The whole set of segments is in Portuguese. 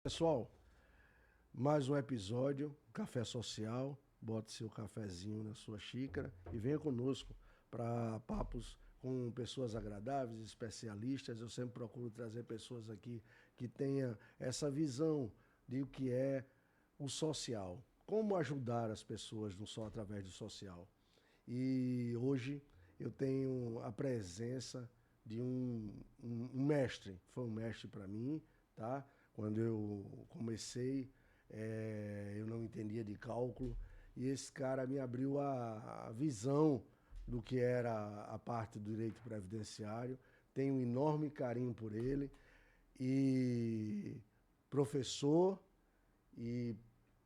Pessoal, mais um episódio, Café Social. Bote seu cafezinho na sua xícara e venha conosco para papos com pessoas agradáveis, especialistas. Eu sempre procuro trazer pessoas aqui que tenham essa visão de o que é o social. Como ajudar as pessoas não só através do social. E hoje eu tenho a presença de um mestre, foi um mestre para mim, tá? Quando eu comecei, eu não entendia de cálculo e esse cara me abriu a visão do que era a parte do direito previdenciário. Tenho um enorme carinho por ele e professor e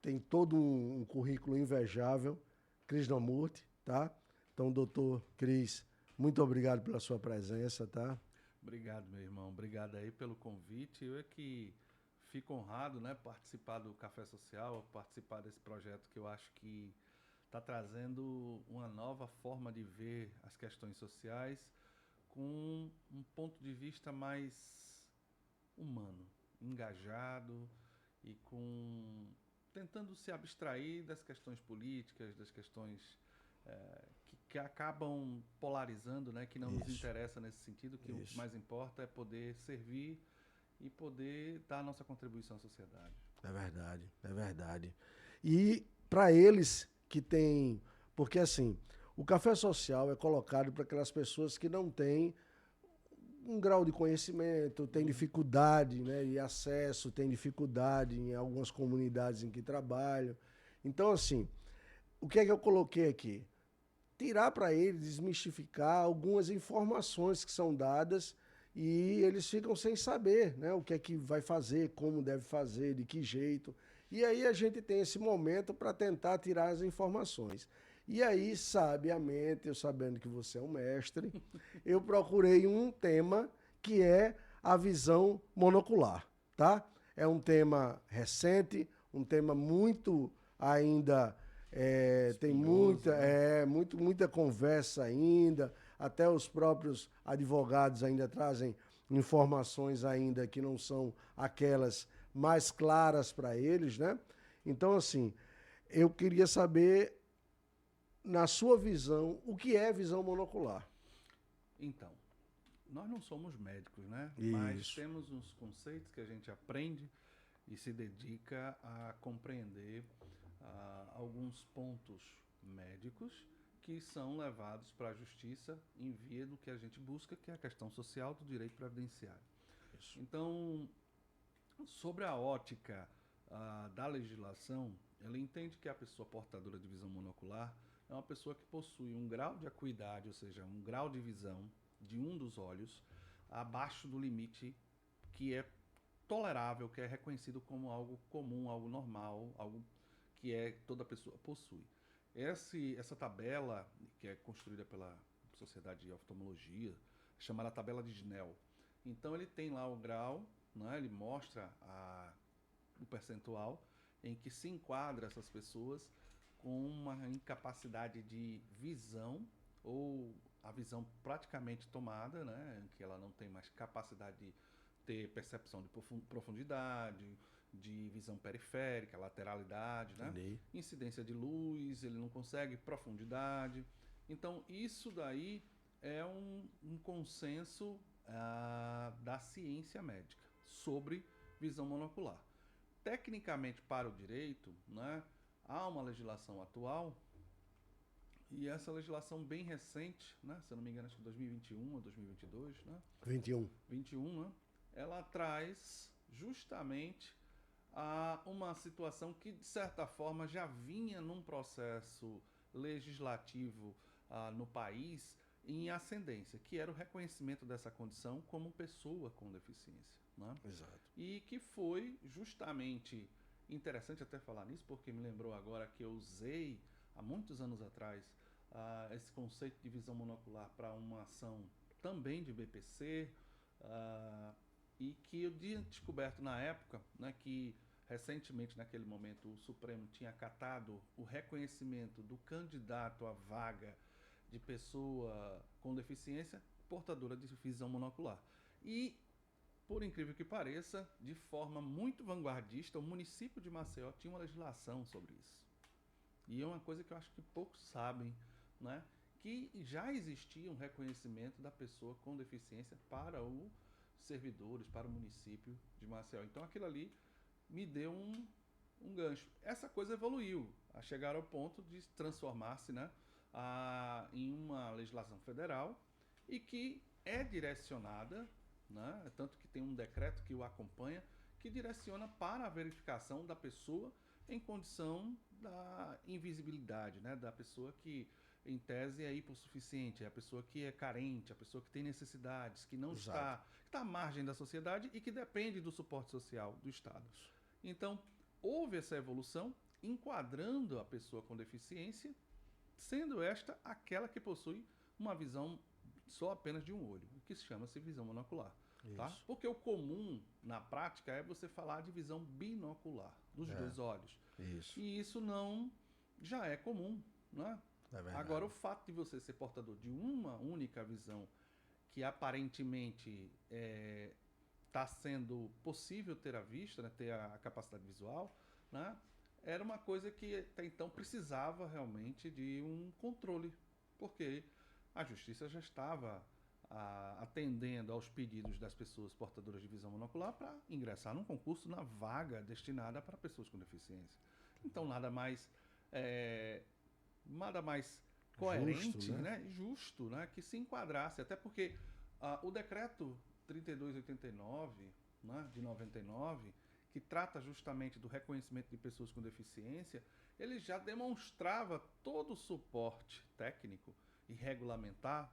tem todo um currículo invejável, Krishnamurti, tá? Então, doutor Cris, muito obrigado pela sua presença, tá? Obrigado, meu irmão. Obrigado aí pelo convite. Eu é que fico honrado, né, participar do Café Social, participar desse projeto que eu acho que está trazendo uma nova forma de ver as questões sociais com um ponto de vista mais humano, engajado e com tentando se abstrair das questões políticas, das questões que acabam polarizando, né, que não nos Isso, interessa nesse sentido, que o que isso. mais importa é poder servir e poder dar a nossa contribuição à sociedade. É verdade, é verdade. E para eles que têm. Porque assim, o café social é colocado para aquelas pessoas que não têm um grau de conhecimento, têm dificuldade, né, de acesso, têm dificuldade em algumas comunidades em que trabalham. Então, assim, o que é que eu coloquei aqui? Tirar para eles, desmistificar algumas informações que são dadas e eles ficam sem saber, né, o que é que vai fazer, como deve fazer, de que jeito. E aí a gente tem esse momento para tentar tirar as informações. E aí, sabiamente, eu sabendo que você é um mestre, eu procurei um tema que é a visão monocular, tá? É um tema recente, um tema muito ainda tem Espinhoso, né? muita conversa ainda, até os próprios advogados ainda trazem informações ainda que não são aquelas mais claras para eles, né? Então, assim, eu queria saber, na sua visão, o que é visão monocular? Então, nós não somos médicos, né? Mas Isso. temos uns conceitos que a gente aprende e se dedica a compreender alguns pontos médicos que são levados para a justiça em via do que a gente busca, que é a questão social do direito previdenciário. Isso. Então, sobre a ótica da legislação, ela entende que a pessoa portadora de visão monocular é uma pessoa que possui um grau de acuidade, ou seja, um grau de visão de um dos olhos abaixo do limite que é tolerável, que é reconhecido como algo comum, algo normal, algo que toda pessoa possui. Essa tabela, que é construída pela Sociedade de Oftalmologia, chamada tabela de Snell. Então ele tem lá o grau, né, ele mostra o percentual em que se enquadra essas pessoas com uma incapacidade de visão ou a visão praticamente tomada, né, em que ela não tem mais capacidade de ter percepção de profundidade, de visão periférica, lateralidade, né? Entendi. Incidência de luz, ele não consegue profundidade. Então, isso daí é um consenso da ciência médica sobre visão monocular. Tecnicamente, para o direito, né, há uma legislação atual e essa legislação bem recente, né, se eu não me engano, acho que 2021 ou 2022, né, 21. 21, né, ela traz justamente uma situação que, de certa forma, já vinha num processo legislativo no país em ascendência, que era o reconhecimento dessa condição como pessoa com deficiência. Né? Exato. E que foi justamente interessante até falar nisso, porque me lembrou agora que eu usei, há muitos anos atrás, esse conceito de visão monocular para uma ação também de BPC, e que eu tinha descoberto na época, né, que recentemente, naquele momento, o Supremo tinha acatado o reconhecimento do candidato à vaga de pessoa com deficiência portadora de visão monocular. E por incrível que pareça, de forma muito vanguardista, o município de Maceió tinha uma legislação sobre isso. E é uma coisa que eu acho que poucos sabem, né? Que já existia um reconhecimento da pessoa com deficiência para os servidores, para o município de Maceió. Então aquilo ali me deu um gancho. Essa coisa evoluiu a chegar ao ponto de transformar-se, né, em uma legislação federal e que é direcionada, né, tanto que tem um decreto que o acompanha, que direciona para a verificação da pessoa em condição da invisibilidade, né, da pessoa que, em tese, é hipossuficiente, é a pessoa que é carente, a pessoa que tem necessidades, que não está à margem da sociedade e que depende do suporte social do Estado. Então, houve essa evolução enquadrando a pessoa com deficiência, sendo esta aquela que possui uma visão só apenas de um olho, o que chama-se visão monocular. Tá? Porque o comum, na prática, é você falar de visão binocular, dos dois olhos. Isso. E isso não já é comum, né? Agora, o fato de você ser portador de uma única visão, que aparentemente está sendo possível ter à vista, né, ter a capacidade visual, né, era uma coisa que até então precisava realmente de um controle, porque a justiça já estava atendendo aos pedidos das pessoas portadoras de visão monocular para ingressar num concurso na vaga destinada para pessoas com deficiência. Então, nada mais coerente, justo, né? Justo, né, que se enquadrasse, até porque o decreto 3289, né, de 99, que trata justamente do reconhecimento de pessoas com deficiência, ele já demonstrava todo o suporte técnico e regulamentar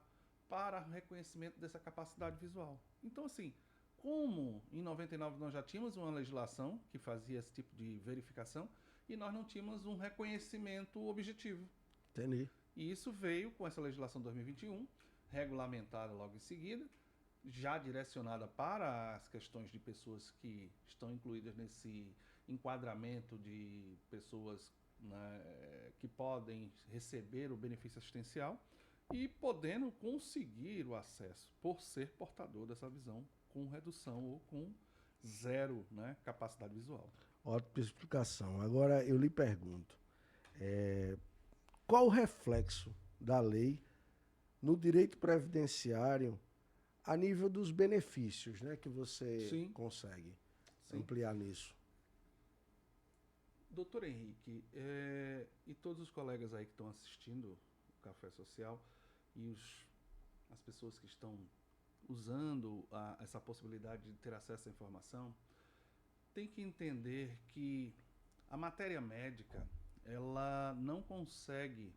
para o reconhecimento dessa capacidade visual. Então, assim, como em 99 nós já tínhamos uma legislação que fazia esse tipo de verificação e nós não tínhamos um reconhecimento objetivo. Entendi. E isso veio com essa legislação 2021, regulamentada logo em seguida, já direcionada para as questões de pessoas que estão incluídas nesse enquadramento de pessoas, né, que podem receber o benefício assistencial e podendo conseguir o acesso por ser portador dessa visão com redução ou com zero, né, capacidade visual. Ótima explicação. Agora eu lhe pergunto, qual o reflexo da lei no direito previdenciário a nível dos benefícios, né, que você consegue ampliar nisso? Doutor Henrique, e todos os colegas aí que estão assistindo o Café Social e as pessoas que estão usando essa possibilidade de ter acesso à informação, tem que entender que a matéria médica, ela não consegue,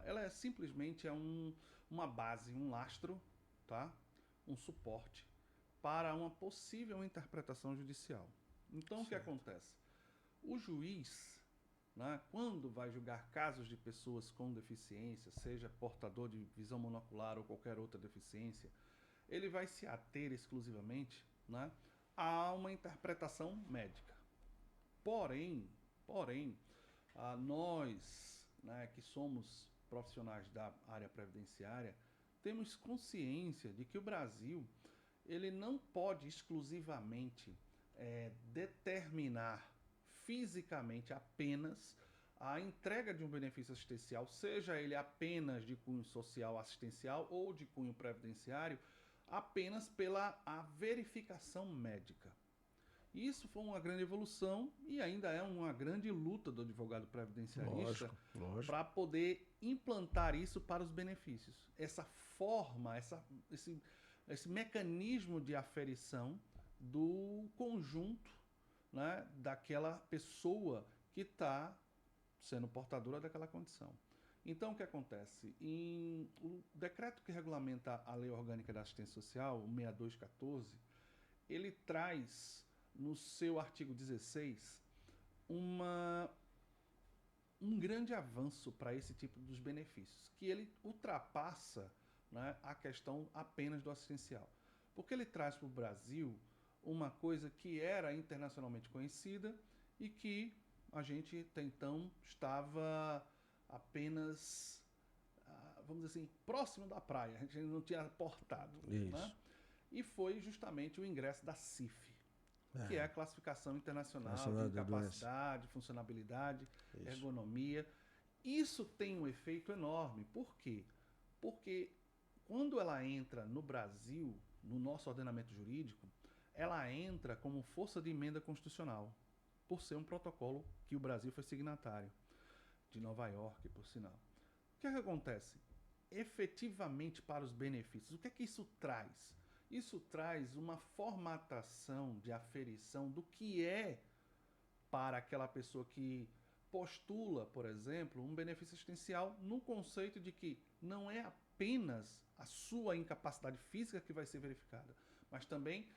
ela simplesmente uma base, um lastro, tá? Um suporte para uma possível interpretação judicial. Então, o que acontece? O juiz, né, quando vai julgar casos de pessoas com deficiência, seja portador de visão monocular ou qualquer outra deficiência, ele vai se ater exclusivamente, né, a uma interpretação médica. Porém, nós, né, que somos profissionais da área previdenciária, temos consciência de que o Brasil ele não pode exclusivamente determinar fisicamente apenas a entrega de um benefício assistencial, seja ele apenas de cunho social assistencial ou de cunho previdenciário, apenas pela verificação médica. Isso foi uma grande evolução e ainda é uma grande luta do advogado previdenciarista para poder implantar isso para os benefícios. Essa forma, esse mecanismo de aferição do conjunto, né, daquela pessoa que está sendo portadora daquela condição. Então, o que acontece? O decreto que regulamenta a Lei Orgânica da Assistência Social, o 6214, ele traz no seu artigo 16 um grande avanço para esse tipo dos benefícios, que ele ultrapassa, né, a questão apenas do assistencial. Porque ele traz para o Brasil uma coisa que era internacionalmente conhecida e que a gente até então estava apenas, vamos dizer assim, próximo da praia, a gente não tinha portado. Né? e foi justamente o ingresso da CIF, que é a Classificação Internacional Nacional de da Doença. Incapacidade, Funcionabilidade, Isso. Ergonomia. Isso tem um efeito enorme. Por quê? Porque quando ela entra no Brasil, no nosso ordenamento jurídico, ela entra como força de emenda constitucional, por ser um protocolo que o Brasil foi signatário, de Nova York, por sinal. O que é que acontece? Efetivamente para os benefícios, o que é que isso traz? Isso traz uma formatação de aferição do que é para aquela pessoa que postula, por exemplo, um benefício assistencial no conceito de que não é apenas a sua incapacidade física que vai ser verificada, mas também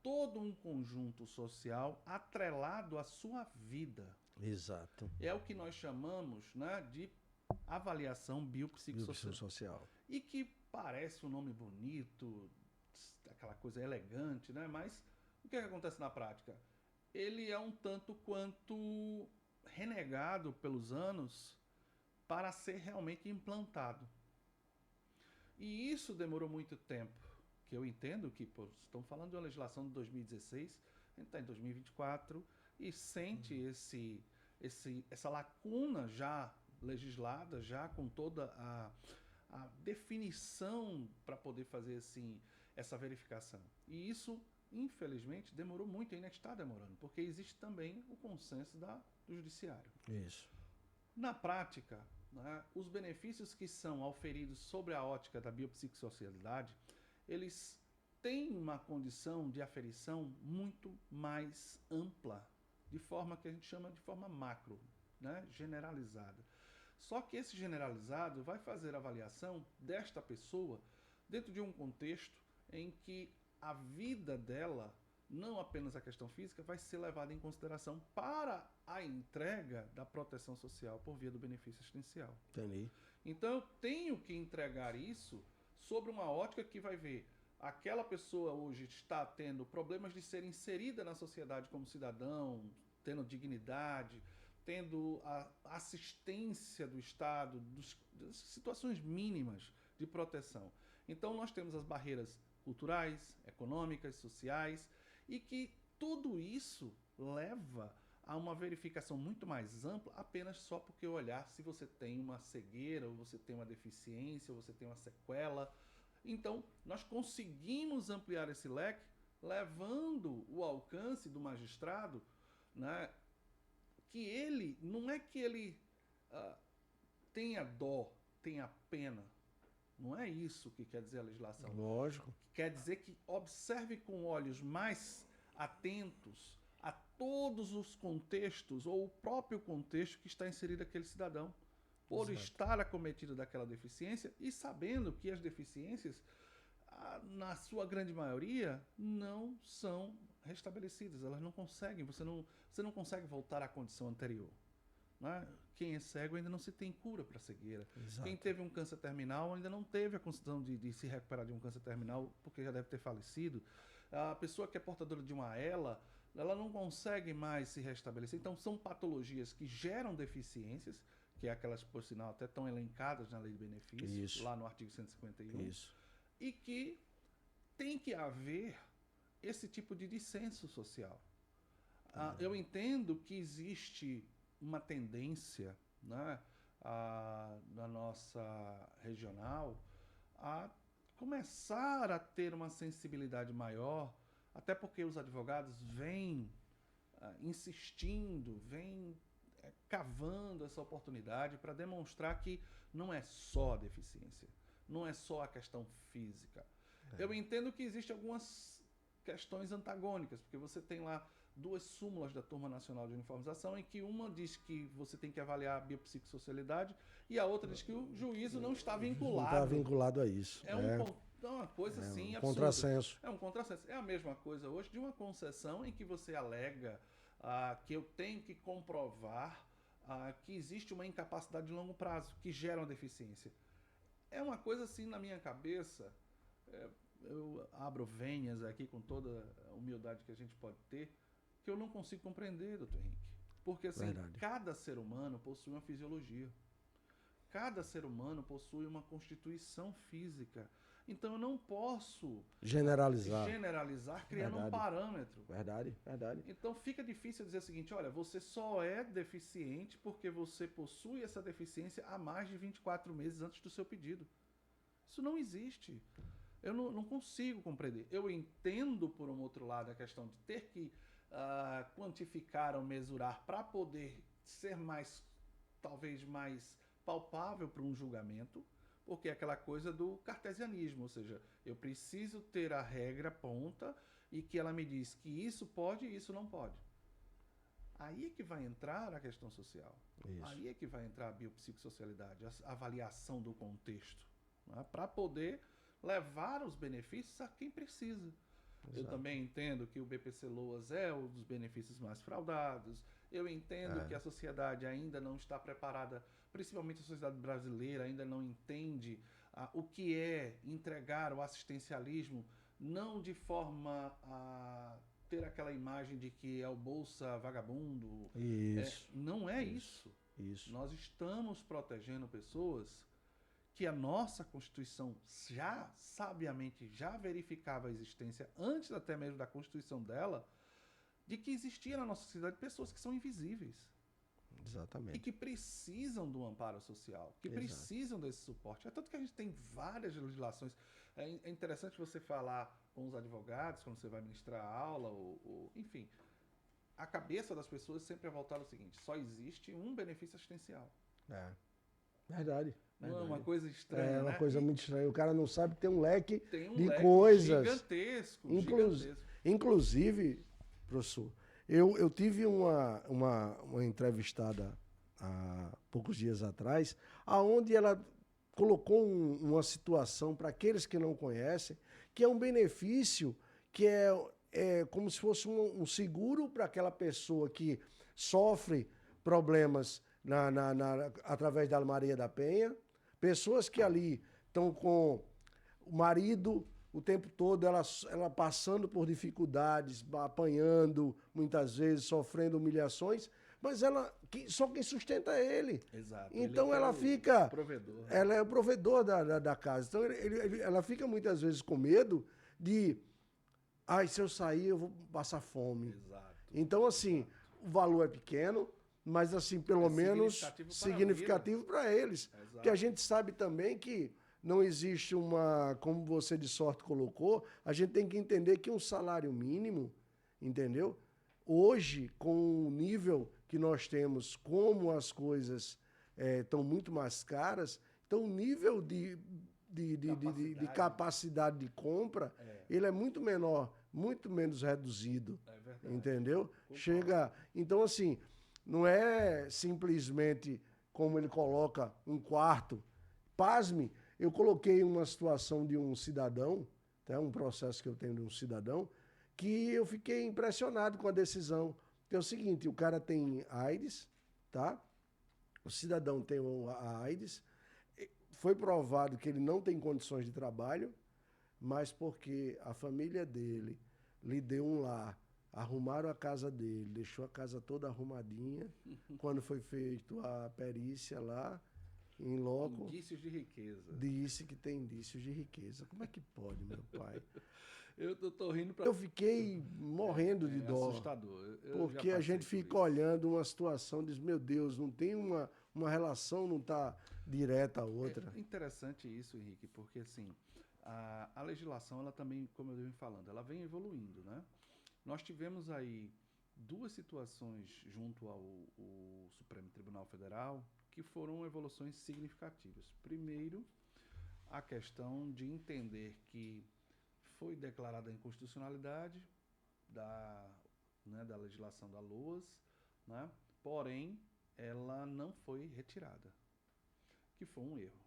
todo um conjunto social atrelado à sua vida. Exato. É o que nós chamamos, né, de avaliação biopsicossocial. Biopsicossocial. E que parece um nome bonito, aquela coisa elegante, né? Mas o que acontece na prática? Ele é um tanto quanto renegado pelos anos para ser realmente implantado. E isso demorou muito tempo, que eu entendo que, pô, estamos falando de uma legislação de 2016, a gente está em 2024 e sente essa lacuna já legislada, já com toda a definição para poder fazer assim, essa verificação. E isso, infelizmente, demorou muito e ainda está demorando, porque existe também o consenso do judiciário. Isso. Na prática, né, os benefícios que são auferidos sobre a ótica da biopsicossocialidade, eles têm uma condição de aferição muito mais ampla, de forma que a gente chama de forma macro, né, generalizada. Só que esse generalizado vai fazer a avaliação desta pessoa dentro de um contexto em que a vida dela, não apenas a questão física, vai ser levada em consideração para a entrega da proteção social por via do benefício assistencial. Entendi. Então eu tenho que entregar isso sobre uma ótica que vai ver aquela pessoa hoje está tendo problemas de ser inserida na sociedade como cidadão, tendo dignidade, tendo a assistência do Estado, das situações mínimas de proteção. Então nós temos as barreiras culturais, econômicas, sociais, e que tudo isso leva a uma verificação muito mais ampla, apenas só porque olhar se você tem uma cegueira, ou você tem uma deficiência, ou você tem uma sequela. Então, nós conseguimos ampliar esse leque, levando o alcance do magistrado, né, que ele, não é que ele tenha dó, tenha pena. Não é isso que quer dizer a legislação. Lógico. Quer dizer que observe com olhos mais atentos a todos os contextos, ou o próprio contexto que está inserido aquele cidadão, por Exato. estar acometido daquela deficiência e sabendo que as deficiências, na sua grande maioria, não são restabelecidas. Elas não conseguem, você não consegue voltar à condição anterior. Né? Quem é cego ainda não se tem cura para a cegueira. Exato. Quem teve um câncer terminal ainda não teve a condição de se recuperar de um câncer terminal, porque já deve ter falecido. A pessoa que é portadora de uma ELA, ela não consegue mais se restabelecer. Então, são patologias que geram deficiências, que é aquelas, por sinal, até estão elencadas na Lei de Benefícios, Isso. lá no artigo 151, Isso. e que tem que haver esse tipo de dissenso social. Eu entendo que existe uma tendência, né, na nossa regional a começar a ter uma sensibilidade maior, até porque os advogados vêm insistindo, vêm cavando essa oportunidade para demonstrar que não é só a deficiência, não é só a questão física. Eu entendo que existem algumas questões antagônicas, porque você tem lá duas súmulas da Turma Nacional de Uniformização, em que uma diz que você tem que avaliar a biopsicossocialidade e a outra diz que o juízo não está vinculado. Não está vinculado a isso. É uma coisa assim um absurda. Contrassenso. É um contrassenso. É a mesma coisa hoje de uma concessão em que você alega que eu tenho que comprovar que existe uma incapacidade de longo prazo, que gera uma deficiência. É uma coisa assim na minha cabeça, eu abro venhas aqui com toda a humildade que a gente pode ter, que eu não consigo compreender, doutor Henrique. Porque assim, Verdade. cada ser humano possui uma fisiologia. Cada ser humano possui uma constituição física. Então eu não posso Generalizar. criando um Verdade. parâmetro. Verdade, verdade. Então fica difícil dizer o seguinte, olha, você só é deficiente porque você possui essa deficiência há mais de 24 meses antes do seu pedido. Isso não existe. Eu não consigo compreender. Eu entendo, por um outro lado, a questão de ter que quantificar ou mesurar para poder ser talvez mais palpável para um julgamento, porque é aquela coisa do cartesianismo, ou seja, eu preciso ter a regra pronta e que ela me diz que isso pode e isso não pode. Aí é que vai entrar a questão social. Isso. Aí é que vai entrar a biopsicossocialidade, a avaliação do contexto, né, para poder levar os benefícios a quem precisa. Exato. Eu também entendo que o BPC Loas é um dos benefícios mais fraudados. Eu entendo que a sociedade ainda não está preparada, principalmente a sociedade brasileira ainda não entende o que é entregar o assistencialismo, não de forma a ter aquela imagem de que é o bolsa vagabundo. Isso. Não é isso. Nós estamos protegendo pessoas que a nossa Constituição já sabiamente já verificava a existência antes até mesmo da Constituição dela, de que existia na nossa sociedade pessoas que são invisíveis. Exatamente. E que precisam do amparo social, que precisam desse suporte. É tanto que a gente tem várias legislações. É interessante você falar com os advogados, quando você vai ministrar aula, enfim. A cabeça das pessoas sempre é voltada ao seguinte, só existe um benefício assistencial. Verdade. Não é uma coisa estranha, É uma né? coisa muito estranha. O cara não sabe que tem um leque de leque coisas. Gigantesco. Inclusive, professor, eu tive uma entrevistada há poucos dias atrás, aonde ela colocou uma situação para aqueles que não conhecem, que é um benefício que é como se fosse um seguro para aquela pessoa que sofre problemas através da Maria da Penha, pessoas que ali estão com o marido o tempo todo, ela passando por dificuldades, apanhando, muitas vezes, sofrendo humilhações, mas só quem sustenta é ele. Exato. Então ele ela fica... provedor. Ela é o provedor da casa. Então ela fica muitas vezes com medo de... se eu sair eu vou passar fome. Exato. Então, assim, o valor é pequeno, mas, assim, pelo menos significativo para eles. Exato. Porque a gente sabe também que não existe como você de sorte colocou, a gente tem que entender que um salário mínimo, entendeu? Hoje, com o nível que nós temos, como as coisas estão muito mais caras, então o nível de capacidade de compra, ele é muito menor, muito menos reduzido. É verdade. Entendeu? Então, assim, não é simplesmente como ele coloca um quarto. Pasme, eu coloquei uma situação de um cidadão, um processo que eu tenho de um cidadão, que eu fiquei impressionado com a decisão. Que é o seguinte, o cara tem AIDS, tá? O cidadão tem a AIDS, foi provado que ele não tem condições de trabalho, mas porque a família dele lhe deu um lar, arrumaram a casa dele, deixou a casa toda arrumadinha, quando foi feito a perícia lá, em loco... Indícios de riqueza. Disse que tem indícios de riqueza. Como é que pode, meu pai? Eu tô rindo pra... Eu fiquei morrendo de dó. Assustador. Porque a gente fica olhando uma situação e diz, meu Deus, não tem uma relação, não está direta a outra. É interessante isso, Henrique, porque assim, a legislação, ela também, como eu venho falando, ela vem evoluindo, né? Nós tivemos aí duas situações junto ao Supremo Tribunal Federal que foram evoluções significativas. Primeiro, a questão de entender que foi declarada a inconstitucionalidade da legislação da LOAS, né? Porém, ela não foi retirada, que foi um erro.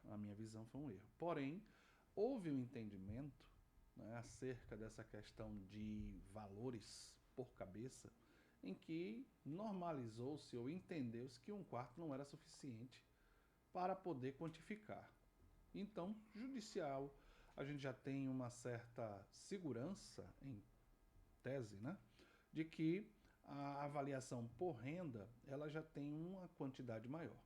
A minha visão foi um erro. Porém, houve um entendimento, né, acerca dessa questão de valores por cabeça, em que normalizou-se ou entendeu-se que um quarto não era suficiente para poder quantificar. Então, judicial, a gente já tem uma certa segurança, em tese, né, de que a avaliação por renda, ela já tem uma quantidade maior.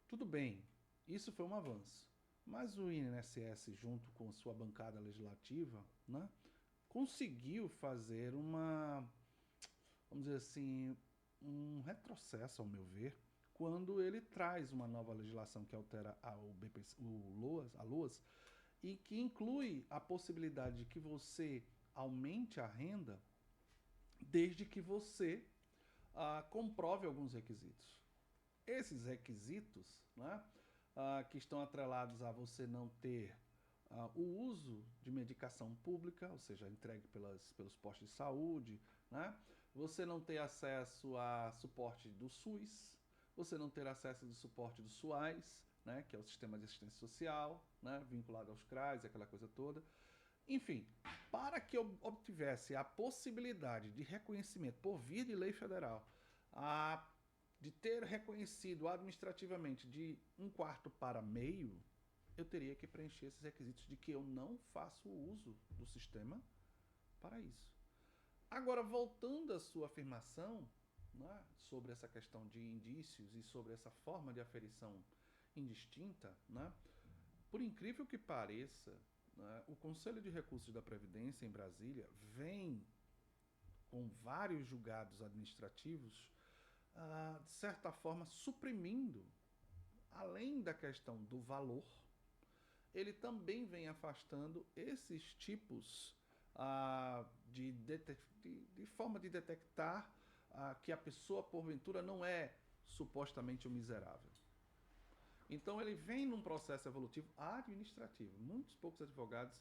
Tudo bem, isso foi um avanço, Mas o INSS, junto com sua bancada legislativa, né, conseguiu fazer vamos dizer assim, um retrocesso, ao meu ver, quando ele traz uma nova legislação que altera a LOAS, e que inclui a possibilidade de que você aumente a renda desde que você comprove alguns requisitos. Esses requisitos, né, que estão atrelados a você não ter o uso de medicação pública, ou seja, entregue pelos postos de saúde, né, você não ter acesso a suporte do SUS, você não ter acesso do suporte do SUAS, né, que é o Sistema de Assistência Social, né, vinculado aos CRAs, aquela coisa toda. Enfim, para que eu obtivesse a possibilidade de reconhecimento por via de lei federal, de ter reconhecido administrativamente de 1/4 para meio, eu teria que preencher esses requisitos de que eu não faço uso do sistema para isso. Agora, voltando à sua afirmação, né, sobre essa questão de indícios e sobre essa forma de aferição indistinta, né, por incrível que pareça, né, o Conselho de Recursos da Previdência em Brasília vem com vários julgados administrativos, de certa forma, suprimindo, além da questão do valor, ele também vem afastando esses tipos de forma de detectar que a pessoa, porventura, não é supostamente um miserável. Então, ele vem num processo evolutivo administrativo. Muitos poucos advogados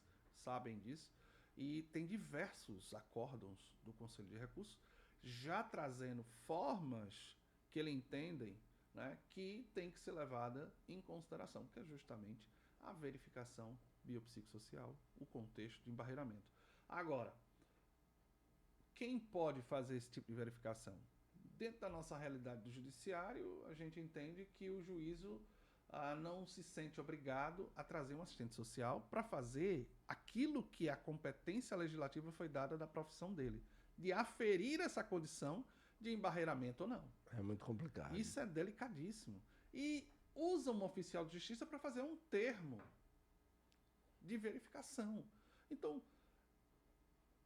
sabem disso, e tem diversos acórdãos do Conselho de Recursos já trazendo formas que ele entendem, né, que tem que ser levada em consideração, que é justamente a verificação biopsicossocial, o contexto de embarreiramento. Agora, quem pode fazer esse tipo de verificação? Dentro da nossa realidade do judiciário, a gente entende que o juízo não se sente obrigado a trazer um assistente social para fazer aquilo que a competência legislativa foi dada da profissão dele, de aferir essa condição de embarreiramento ou não. É muito complicado. Isso é delicadíssimo. E usa um oficial de justiça para fazer um termo de verificação. Então,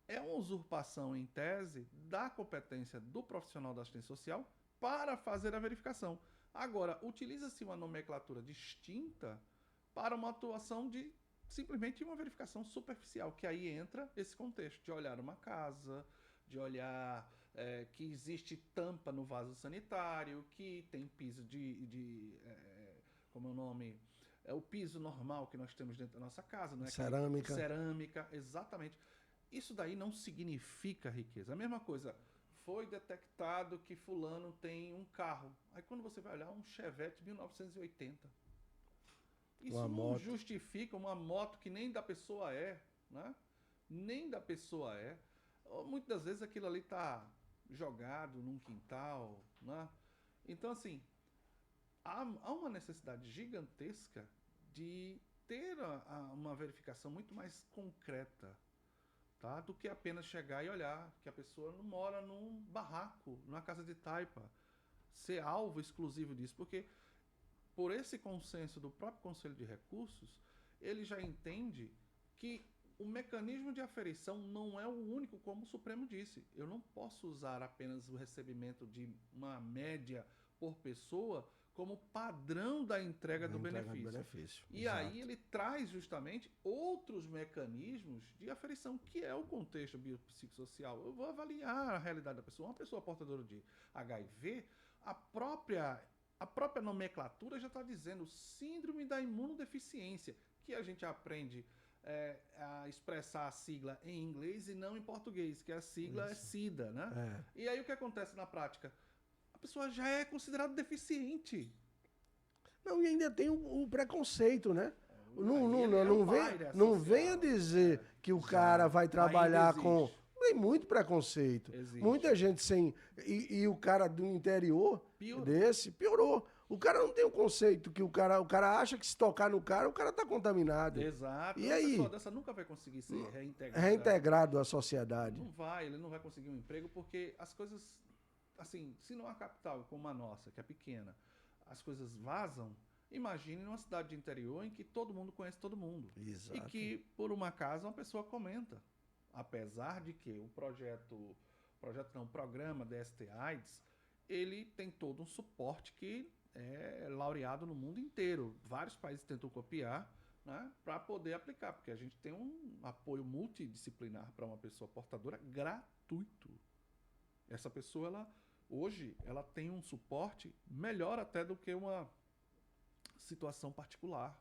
é uma usurpação, em tese, da competência do profissional da assistência social para fazer a verificação. Agora, utiliza-se uma nomenclatura distinta para uma atuação de simplesmente uma verificação superficial, que aí entra esse contexto de olhar uma casa, de olhar que existe tampa no vaso sanitário, que tem piso como é o nome? É o piso normal que nós temos dentro da nossa casa, não é? Cerâmica. Cerâmica, exatamente. Isso daí não significa riqueza. A mesma coisa, foi detectado que fulano tem um carro. Aí quando você vai olhar, um Chevette 1980. Isso não justifica uma moto que nem da pessoa é, né? Nem da pessoa é. Muitas das vezes aquilo ali está jogado num quintal, né? Então, assim, há uma necessidade gigantesca de ter uma verificação muito mais concreta, tá? Do que apenas chegar e olhar que a pessoa não mora num barraco, numa casa de taipa, ser alvo exclusivo disso, porque por esse consenso do próprio Conselho de Recursos, ele já entende que o mecanismo de aferição não é o único, como o Supremo disse. Eu não posso usar apenas o recebimento de uma média por pessoa como padrão da entrega do benefício. E aí ele traz justamente outros mecanismos de aferição, que é o contexto biopsicossocial. Eu vou avaliar a realidade da pessoa. Uma pessoa portadora de HIV, a própria nomenclatura já está dizendo síndrome da imunodeficiência, que a gente aprende a expressar a sigla em inglês e não em português, que a sigla é SIDA, né? E aí o que acontece na prática? A pessoa já é considerada deficiente. Não, e ainda tem o preconceito, né? Não venha dizer que o cara vai trabalhar com... Tem muito preconceito. Existe. Muita gente sem... E o cara do interior piorou. O cara não tem o conceito que o cara acha que se tocar no cara, o cara tá contaminado. Exato. E aí? Uma pessoa dessa nunca vai conseguir ser reintegrado à sociedade. Ele não vai conseguir um emprego, porque as coisas, assim, se não há capital como a nossa, que é pequena, as coisas vazam, Imagine numa cidade de interior em que todo mundo conhece todo mundo. Exato. E que, por uma acaso, uma pessoa comenta. Apesar de que o programa DST-AIDS, ele tem todo um suporte que é laureado no mundo inteiro. Vários países tentam copiar, né, para poder aplicar, porque a gente tem um apoio multidisciplinar para uma pessoa portadora gratuito. Essa pessoa, hoje, ela tem um suporte melhor até do que uma situação particular.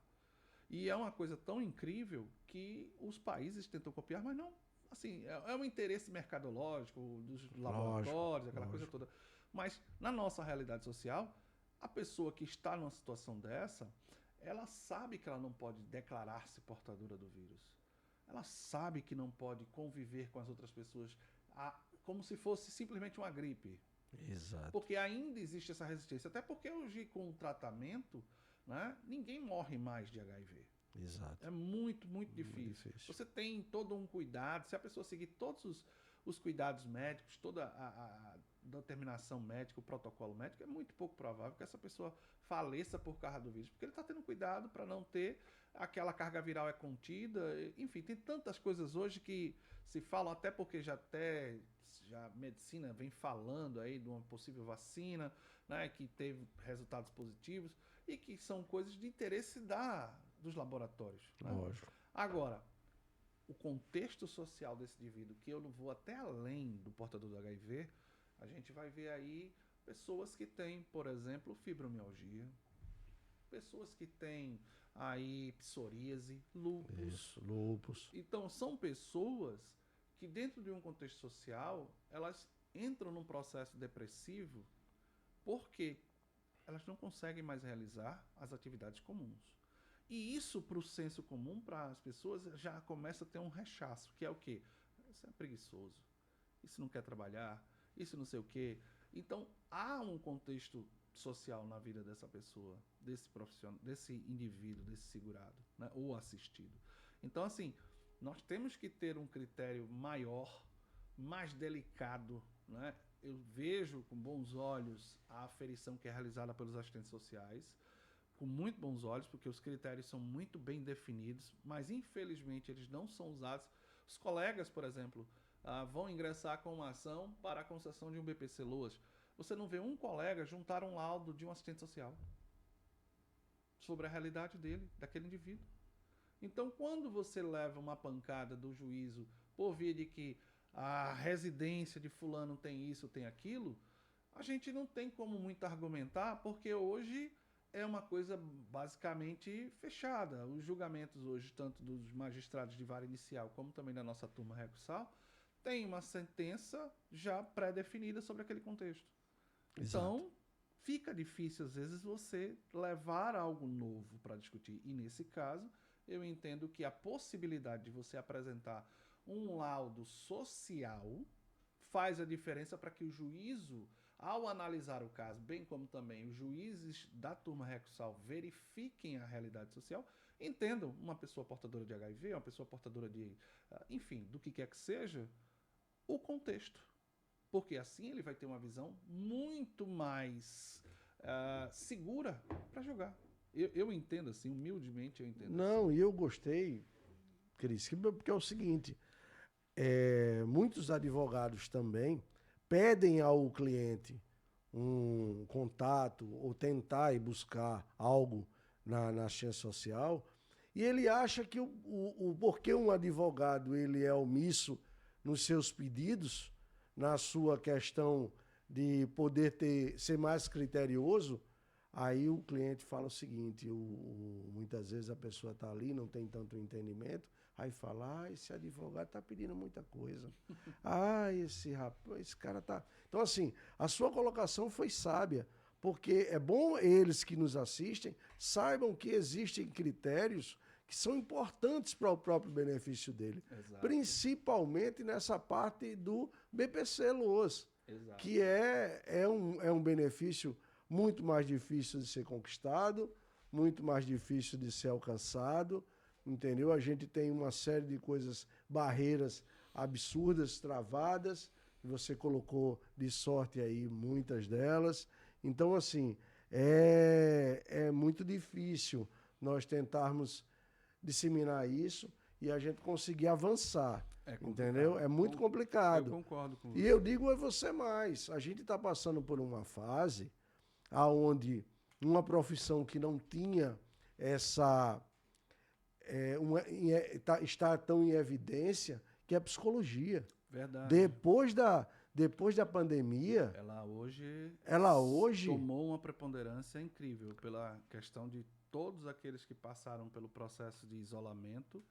E é uma coisa tão incrível que os países tentam copiar, mas não, assim, é um interesse mercadológico dos laboratórios, aquela coisa toda. Mas na nossa realidade social, a pessoa que está numa situação dessa, ela sabe que ela não pode declarar-se portadora do vírus. Ela sabe que não pode conviver com as outras pessoas como se fosse simplesmente uma gripe. Exato. Porque ainda existe essa resistência. Até porque hoje, com o tratamento, né, ninguém morre mais de HIV. Exato. É muito, muito difícil. Você tem todo um cuidado. Se a pessoa seguir todos os cuidados médicos, toda a determinação médica, o protocolo médico, é muito pouco provável que essa pessoa faleça por causa do vírus. Porque ele está tendo cuidado para não ter aquela carga viral contida. Enfim, tem tantas coisas hoje que se falam, até porque já a medicina vem falando aí de uma possível vacina, né, que teve resultados positivos e que são coisas de interesse dos laboratórios. Né? Lógico. Agora, o contexto social desse indivíduo, que eu não vou até além do portador do HIV, a gente vai ver aí pessoas que têm, por exemplo, fibromialgia, pessoas que têm aí psoríase, lúpus. Isso, lúpus. Então, são pessoas que dentro de um contexto social, elas entram num processo depressivo porque elas não conseguem mais realizar as atividades comuns. E isso, para o senso comum, para as pessoas, já começa a ter um rechaço, que é o quê? Isso é preguiçoso, isso não quer trabalhar, isso não sei o quê. Então, há um contexto social na vida dessa pessoa, desse profissional, desse indivíduo, desse segurado, né, ou assistido. Então, assim, nós temos que ter um critério maior, mais delicado, né? Eu vejo com bons olhos a aferição que é realizada pelos assistentes sociais, com muito bons olhos, porque os critérios são muito bem definidos, mas infelizmente eles não são usados. Os colegas, por exemplo, vão ingressar com uma ação para a concessão de um BPC-LOAS. Você não vê um colega juntar um laudo de um assistente social sobre a realidade dele, daquele indivíduo. Então, quando você leva uma pancada do juízo por via de que a residência de fulano tem isso, tem aquilo, a gente não tem como muito argumentar, porque hoje é uma coisa basicamente fechada. Os julgamentos hoje, tanto dos magistrados de vara inicial como também da nossa turma recursal, tem uma sentença já pré-definida sobre aquele contexto. Exato. Então, fica difícil, às vezes, você levar algo novo para discutir. E, nesse caso, eu entendo que a possibilidade de você apresentar um laudo social faz a diferença para que o juízo, ao analisar o caso, bem como também os juízes da turma recursal verifiquem a realidade social, entendam uma pessoa portadora de HIV, uma pessoa portadora de, enfim, do que quer que seja, o contexto. Porque assim ele vai ter uma visão muito mais segura para julgar. Eu entendo assim, humildemente eu entendo. Não, assim. E eu gostei, Cris, porque é o seguinte, muitos advogados também pedem ao cliente um contato ou tentar ir buscar algo na assistência social e ele acha que porque um advogado ele é omisso nos seus pedidos, na sua questão de poder ser mais criterioso, aí o cliente fala o seguinte, muitas vezes a pessoa está ali, não tem tanto entendimento, aí fala, esse advogado está pedindo muita coisa. Esse rapaz, esse cara está... Então, assim, a sua colocação foi sábia, porque é bom eles que nos assistem saibam que existem critérios que são importantes para o próprio benefício dele. Exato. Principalmente nessa parte do BPC-LOAS, que é um benefício muito mais difícil de ser conquistado, muito mais difícil de ser alcançado, entendeu? A gente tem uma série de coisas, barreiras absurdas, travadas, você colocou de sorte aí muitas delas. Então, assim, É muito difícil nós tentarmos disseminar isso e a gente conseguir avançar, entendeu? É muito complicado. Eu concordo com você. E eu digo a você mais, a gente está passando por uma fase onde uma profissão que não tinha essa... está tão em evidência, que é a psicologia. Verdade. Depois da pandemia... Ela hoje tomou uma preponderância incrível pela questão de todos aqueles que passaram pelo processo de isolamento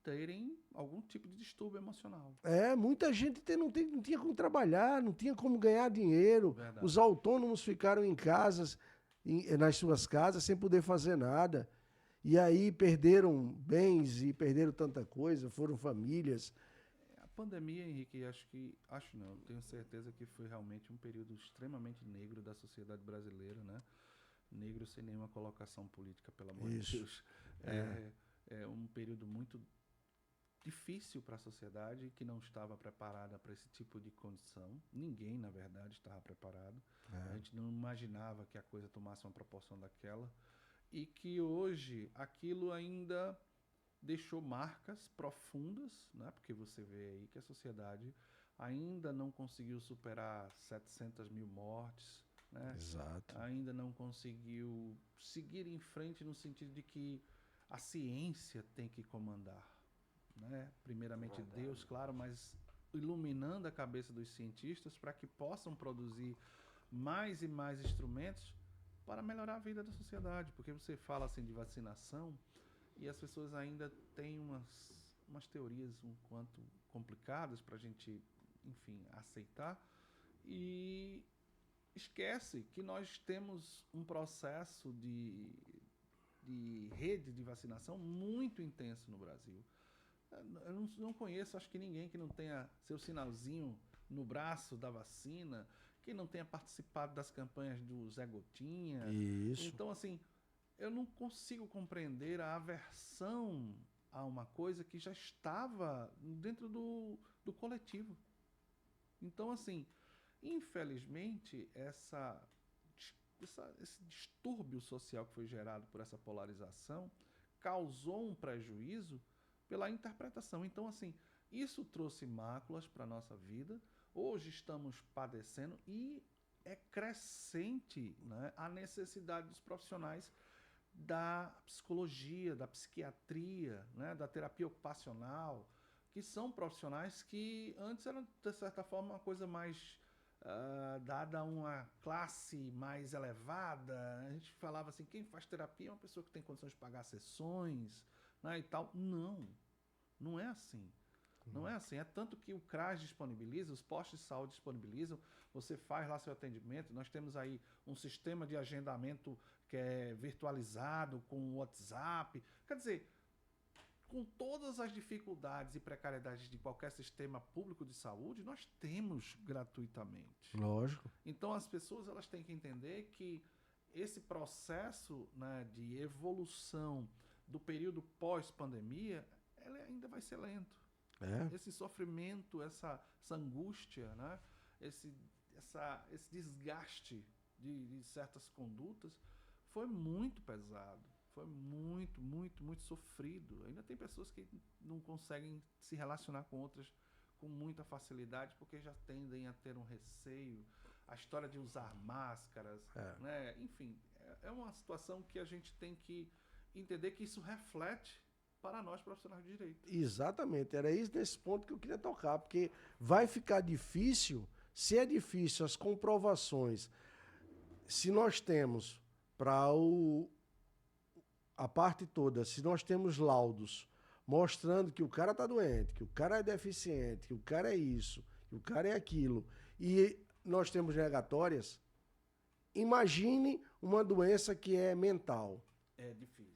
terem algum tipo de distúrbio emocional. Muita gente não tinha como trabalhar, não tinha como ganhar dinheiro. Verdade. Os autônomos ficaram em casas, nas suas casas, sem poder fazer nada. E aí perderam bens e perderam tanta coisa, foram famílias. A pandemia, Henrique, tenho certeza que foi realmente um período extremamente negro da sociedade brasileira, né? Negro sem nenhuma colocação política, pelo amor de Deus. É um período muito difícil para a sociedade que não estava preparada para esse tipo de condição. Ninguém, na verdade, estava preparado. A gente não imaginava que a coisa tomasse uma proporção daquela. E que hoje aquilo ainda deixou marcas profundas, né? Porque você vê aí que a sociedade ainda não conseguiu superar 700 mil mortes, né? Exato. Ainda não conseguiu seguir em frente no sentido de que a ciência tem que comandar, né? Primeiramente Deus, claro, mas iluminando a cabeça dos cientistas para que possam produzir mais e mais instrumentos para melhorar a vida da sociedade, porque você fala assim de vacinação e as pessoas ainda têm umas teorias um quanto complicadas para a gente, enfim, aceitar, e esquece que nós temos um processo de rede de vacinação muito intenso no Brasil. Eu não conheço, acho que ninguém que não tenha seu sinalzinho no braço da vacina, que não tenha participado das campanhas do Zé Gotinha. Isso. Então, assim, eu não consigo compreender a aversão a uma coisa que já estava dentro do coletivo. Então, assim, infelizmente, esse distúrbio social que foi gerado por essa polarização causou um prejuízo pela interpretação. Então, assim, isso trouxe máculas para a nossa vida. Hoje estamos padecendo e é crescente, né, a necessidade dos profissionais da psicologia, da psiquiatria, né, da terapia ocupacional, que são profissionais que antes eram, de certa forma, uma coisa mais dada a uma classe mais elevada. A gente falava assim, quem faz terapia é uma pessoa que tem condições de pagar sessões, né, e tal. Não é assim. Não é assim, é tanto que o CRAS disponibiliza, os postos de saúde disponibilizam, você faz lá seu atendimento, nós temos aí um sistema de agendamento que é virtualizado, com WhatsApp, quer dizer, com todas as dificuldades e precariedades de qualquer sistema público de saúde, nós temos gratuitamente. Lógico. Então as pessoas elas têm que entender que esse processo, né, de evolução do período pós-pandemia, ele ainda vai ser lento. Esse sofrimento, essa angústia, né? esse desgaste de certas condutas foi muito pesado, foi muito, muito, muito sofrido. Ainda tem pessoas que não conseguem se relacionar com outras com muita facilidade porque já tendem a ter um receio. A história de usar máscaras, né? Enfim, é uma situação que a gente tem que entender que isso reflete para nós profissionais de direito. Exatamente, era isso nesse ponto que eu queria tocar, porque vai ficar difícil, se é difícil as comprovações, se nós temos para a parte toda, se nós temos laudos mostrando que o cara está doente, que o cara é deficiente, que o cara é isso, que o cara é aquilo, e nós temos negatórias, imagine uma doença que é mental. É difícil.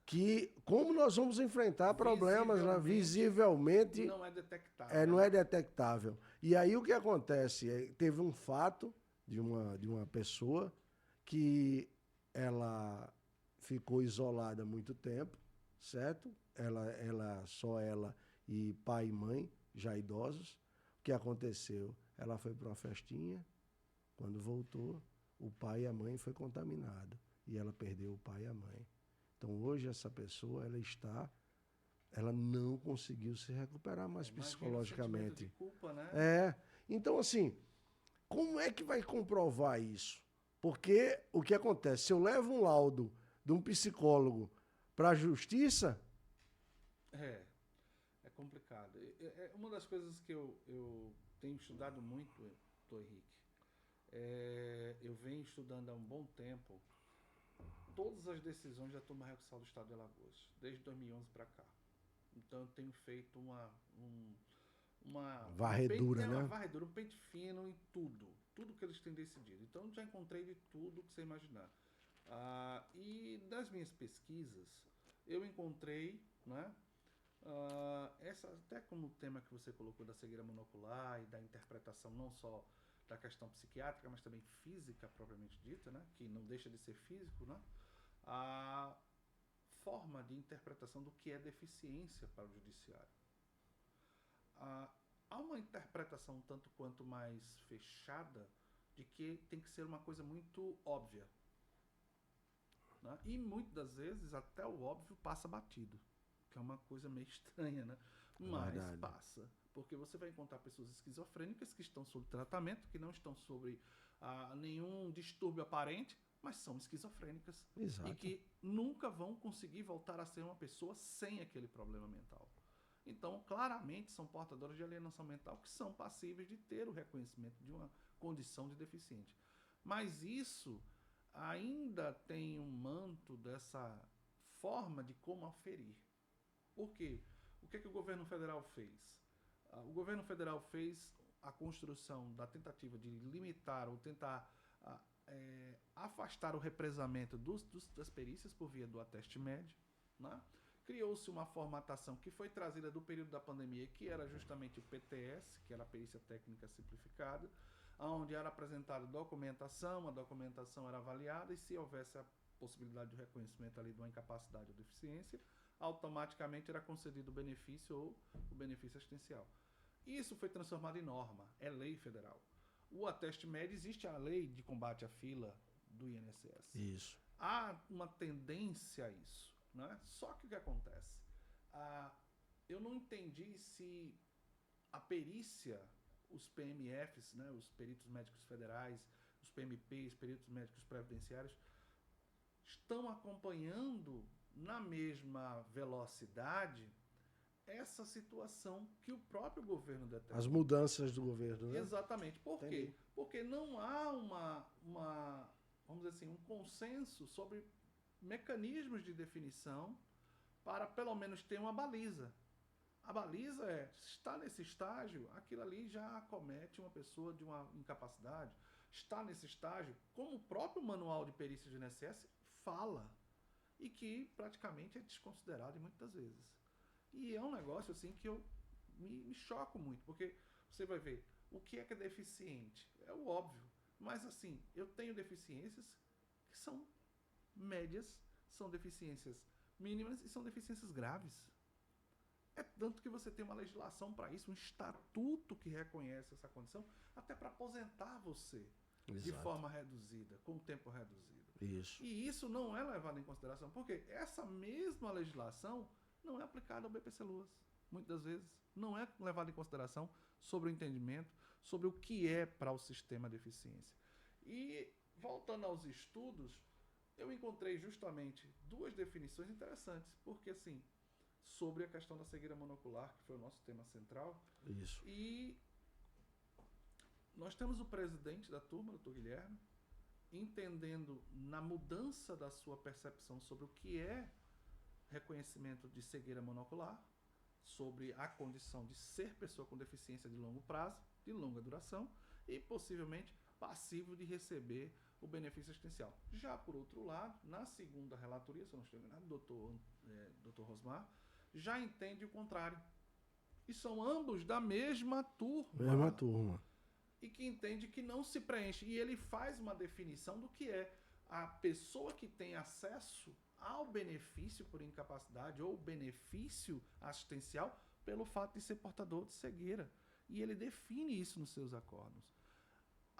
Que como nós vamos enfrentar problemas visivelmente não é detectável. Não é detectável. E aí o que acontece? Teve um fato de uma pessoa que ela ficou isolada há muito tempo, certo? Só ela e pai e mãe, já idosos. O que aconteceu? Ela foi para uma festinha, quando voltou, o pai e a mãe foi contaminado e ela perdeu o pai e a mãe. Então hoje essa pessoa ela não conseguiu se recuperar mais psicologicamente. O sentimento de culpa, né? Então assim, como é que vai comprovar isso? Porque o que acontece? Se eu levo um laudo de um psicólogo para a justiça... É complicado. Uma das coisas que eu tenho estudado muito, Dr. Henrique, eu venho estudando há um bom tempo todas as decisões da turma recursal do Estado de Alagoas, desde 2011 para cá. Então eu tenho feito uma varredura, né? Uma varredura, um pente fino em tudo que eles têm decidido. Então já encontrei de tudo que você imaginar. E das minhas pesquisas, eu encontrei, né, até como o tema que você colocou da cegueira monocular e da interpretação não só da questão psiquiátrica, mas também física propriamente dita, né, que não deixa de ser físico, né, a forma de interpretação do que é deficiência para o judiciário. Há uma interpretação tanto quanto mais fechada de que tem que ser uma coisa muito óbvia, né? E muitas das vezes até o óbvio passa batido, que é uma coisa meio estranha, né? Mas Verdade. passa, porque você vai encontrar pessoas esquizofrênicas que estão sob tratamento, que não estão sobre nenhum distúrbio aparente, mas são esquizofrênicas. Exato. E que nunca vão conseguir voltar a ser uma pessoa sem aquele problema mental. Então, claramente, são portadores de alienação mental que são passíveis de ter o reconhecimento de uma condição de deficiente. Mas isso ainda tem um manto dessa forma de como aferir. Por quê? O que o governo federal fez? O governo federal fez a construção da tentativa de limitar ou tentar afastar o represamento das perícias por via do ateste médio, né? Criou-se uma formatação que foi trazida do período da pandemia, que era justamente o PTS, que era a perícia técnica simplificada, onde era apresentada documentação, a documentação era avaliada e se houvesse a possibilidade de reconhecimento ali de uma incapacidade ou deficiência, automaticamente era concedido o benefício ou o benefício assistencial. Isso foi transformado em norma, é lei federal. O ateste médio, existe a lei de combate à fila do INSS. Isso. Há uma tendência a isso, né? Só que o que acontece? Eu não entendi se a perícia, os PMFs, né, os peritos médicos federais, os PMPs, peritos médicos previdenciários, estão acompanhando na mesma velocidade essa situação que o próprio governo detecta. As mudanças do governo, né? Exatamente. Por quê? Porque não há vamos dizer assim, um consenso sobre mecanismos de definição para pelo menos ter uma baliza. A baliza está nesse estágio, aquilo ali já acomete uma pessoa de uma incapacidade. Está nesse estágio, como o próprio manual de perícia do INSS fala, e que praticamente é desconsiderado muitas vezes. E é um negócio assim que eu me choco muito, porque você vai ver o que é deficiente. É o óbvio. Mas assim, eu tenho deficiências que são médias, são deficiências mínimas e são deficiências graves. É tanto que você tem uma legislação para isso, um estatuto que reconhece essa condição, até para aposentar você. Exato. De forma reduzida, com tempo reduzido. Isso. E isso não é levado em consideração, porque essa mesma legislação não é aplicada ao BPC-LUAS, muitas vezes. Não é levado em consideração sobre o entendimento, sobre o que é para o sistema de eficiência. E, voltando aos estudos, eu encontrei justamente duas definições interessantes, porque, assim, sobre a questão da cegueira monocular, que foi o nosso tema central. Isso. E nós temos o presidente da turma, Dr. Guilherme, entendendo na mudança da sua percepção sobre o que é reconhecimento de cegueira monocular, sobre a condição de ser pessoa com deficiência de longo prazo, de longa duração, e possivelmente passivo de receber o benefício assistencial. Já por outro lado, na segunda relatoria, se eu não estou enganado, Dr. Rosmar, já entende o contrário. E são ambos da mesma turma. Mesma turma. E que entende que não se preenche. E ele faz uma definição do que é a pessoa que tem acesso ao benefício por incapacidade ou benefício assistencial pelo fato de ser portador de cegueira. E ele define isso nos seus acordos.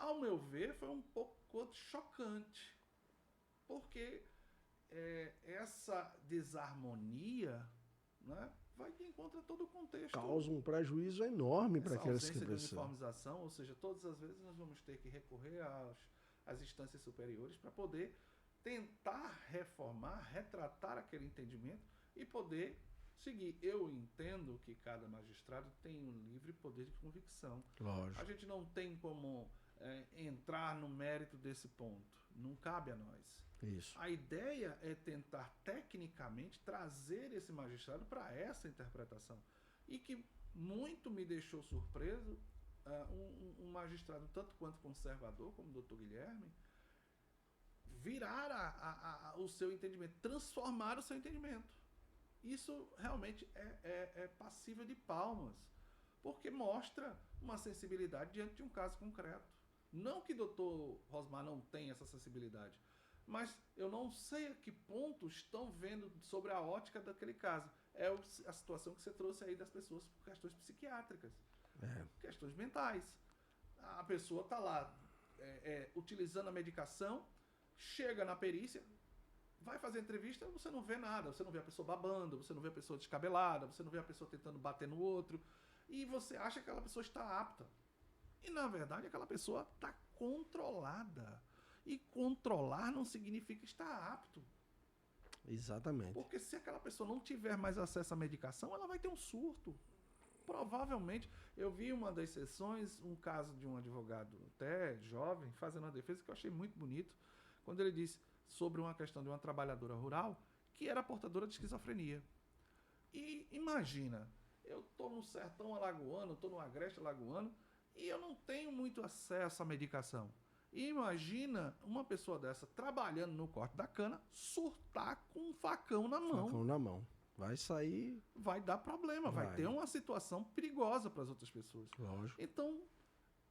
Ao meu ver, foi um pouco chocante, porque essa desarmonia, né, vai de encontro a todo o contexto. Causa um prejuízo enorme para aquelas que precisam. De precisam. uniformização, ou seja, todas as vezes nós vamos ter que recorrer às instâncias superiores para poder tentar reformar, retratar aquele entendimento e poder seguir. Eu entendo que cada magistrado tem um livre poder de convicção. Lógico. A gente não tem como entrar no mérito desse ponto. Não cabe a nós. Isso. A ideia é tentar tecnicamente trazer esse magistrado para essa interpretação. E que muito me deixou surpreso um magistrado tanto quanto conservador, como o doutor Guilherme, virar o seu entendimento, transformar o seu entendimento. Isso realmente é passível de palmas, porque mostra uma sensibilidade diante de um caso concreto. Não que o doutor Rosmar não tenha essa sensibilidade, mas eu não sei a que ponto estão vendo sobre a ótica daquele caso. É a situação que você trouxe aí das pessoas por questões psiquiátricas, questões mentais. A pessoa está lá utilizando a medicação, chega na perícia, vai fazer entrevista, você não vê nada, você não vê a pessoa babando, você não vê a pessoa descabelada, você não vê a pessoa tentando bater no outro, e você acha que aquela pessoa está apta. E na verdade aquela pessoa está controlada. E controlar não significa estar apto. Exatamente. Porque se aquela pessoa não tiver mais acesso à medicação, ela vai ter um surto. Provavelmente, eu vi uma das sessões, um caso de um advogado até jovem, fazendo uma defesa que eu achei muito bonito, quando ele disse sobre uma questão de uma trabalhadora rural que era portadora de esquizofrenia. E imagina, eu estou no sertão alagoano, estou no agreste alagoano, e eu não tenho muito acesso à medicação. E imagina uma pessoa dessa trabalhando no corte da cana, surtar com um facão na mão. Facão na mão. Vai sair... Vai dar problema, vai ter uma situação perigosa para as outras pessoas. Lógico. Então,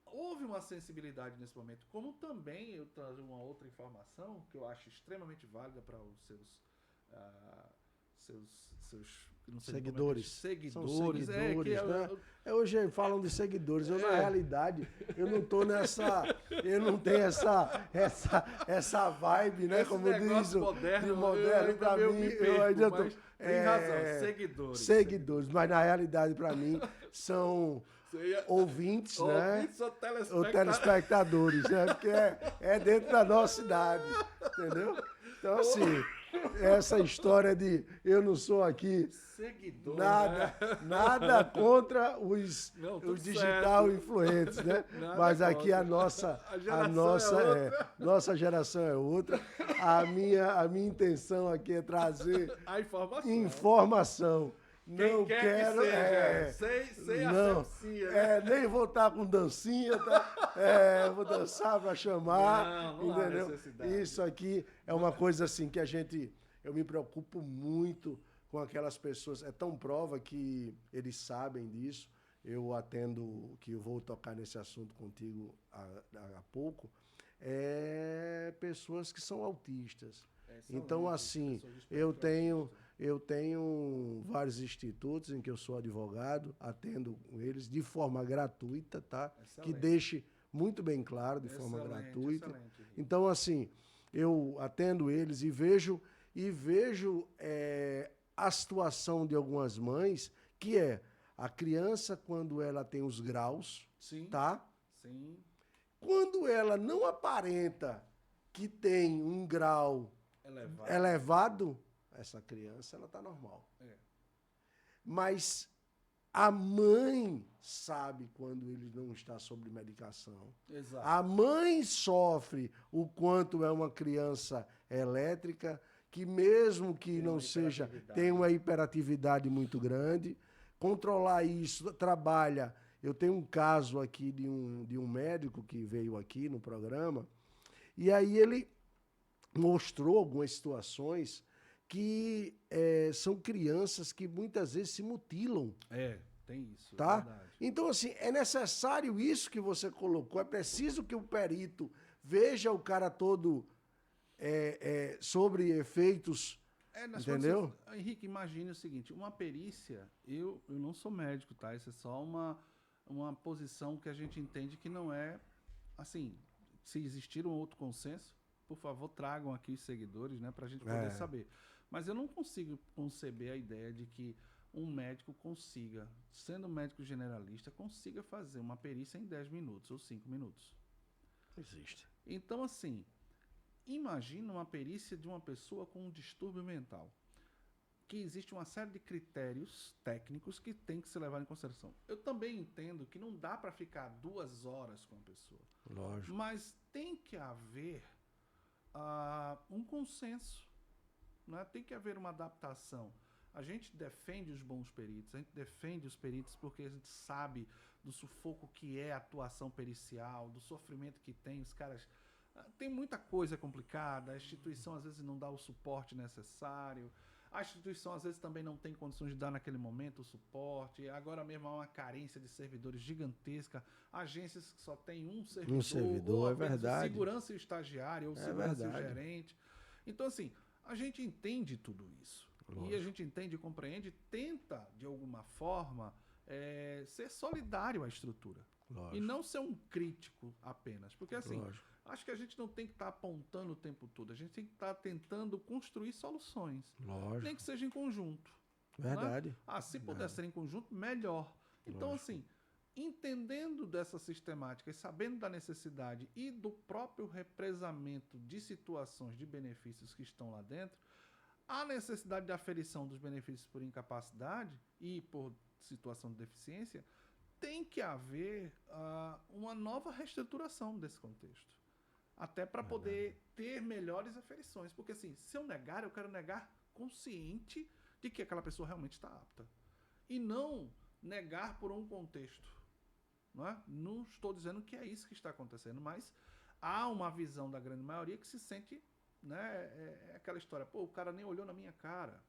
houve uma sensibilidade nesse momento. Como também eu trago uma outra informação que eu acho extremamente válida para os seus seguidores. Seguidores, né? Hoje falam de seguidores. Eu, na realidade, eu não tô nessa... Eu não tenho essa vibe, né? Esse como diz o moderno para mim. Eu ainda tô... Tem razão, seguidores. Seguidores, mas na realidade, para mim, são... ouvintes, né? Ou telespectadores, né? Porque é dentro da nossa idade, entendeu? Então, assim, essa história de eu não sou aqui seguidor, nada contra os digital influentes, né? Mas aqui a nossa geração é outra. A minha intenção aqui é trazer a informação. Não quero. Sem asepsia. Nem vou estar com dancinha, tá? Vou dançar para chamar. Não entendeu? Há necessidade. Isso aqui é uma coisa assim que eu me preocupo muito com aquelas pessoas. É tão prova que eles sabem disso. Eu atendo, que eu vou tocar nesse assunto contigo há pouco. Pessoas que são autistas. Então, assim, eu tenho vários institutos em que eu sou advogado, atendo eles de forma gratuita, tá? Excelente. Que deixe muito bem claro, de forma gratuita. Excelente. Então, assim, eu atendo eles e vejo a situação de algumas mães, que a criança, quando ela tem os graus, sim, tá? Sim. Quando ela não aparenta que tem um grau elevado, essa criança, ela tá normal. Mas a mãe sabe quando ele não está sob medicação. Exato. A mãe sofre o quanto é uma criança elétrica, que mesmo que não seja, tem uma hiperatividade muito grande. Controlar isso, trabalha. Eu tenho um caso aqui de um médico que veio aqui no programa, e aí ele mostrou algumas situações que são crianças que muitas vezes se mutilam. Tem isso, tá? É verdade. Então, assim, é necessário isso que você colocou, é preciso que o perito veja o cara todo sobre efeitos, entendeu? Henrique, imagine o seguinte, uma perícia, eu não sou médico, tá? Isso é só uma posição que a gente entende que não é assim, se existir um outro consenso, por favor, tragam aqui os seguidores, né, para a gente poder saber. Mas eu não consigo conceber a ideia de que um médico consiga, sendo médico generalista, consiga fazer uma perícia em 10 minutos ou 5 minutos. Existe. Então, assim, imagina uma perícia de uma pessoa com um distúrbio mental, que existe uma série de critérios técnicos que tem que ser levado em consideração. Eu também entendo que não dá para ficar 2 horas com a pessoa. Lógico. Mas tem que haver um consenso, né? Tem que haver uma adaptação. A gente defende os bons peritos, a gente defende os peritos porque a gente sabe do sufoco que é a atuação pericial, do sofrimento que tem, os caras... Tem muita coisa complicada, a instituição às vezes não dá o suporte necessário, a instituição às vezes também não tem condições de dar naquele momento o suporte, agora mesmo há uma carência de servidores gigantesca, agências que só tem um servidor, é verdade. O segurança e o estagiário, ou o segurança e o gerente. Então, assim, a gente entende tudo isso. Lógico. E a gente entende, compreende, tenta, de alguma forma, ser solidário à estrutura. Lógico. E não ser um crítico apenas. Porque, assim, lógico, acho que a gente não tem que estar apontando o tempo todo. A gente tem que estar tentando construir soluções. Lógico. Nem que seja em conjunto. Verdade. Né? Se puder ser em conjunto, melhor. Então, lógico, assim, entendendo dessa sistemática e sabendo da necessidade e do próprio represamento de situações de benefícios que estão lá dentro, a necessidade de aferição dos benefícios por incapacidade e por situação de deficiência, tem que haver uma nova reestruturação desse contexto. Até para poder ter melhores aferições. Porque, assim, se eu negar, eu quero negar consciente de que aquela pessoa realmente está apta. E não negar por um contexto. Não é? Não estou dizendo que é isso que está acontecendo, mas há uma visão da grande maioria que se sente... Né? É aquela história, pô, o cara nem olhou na minha cara,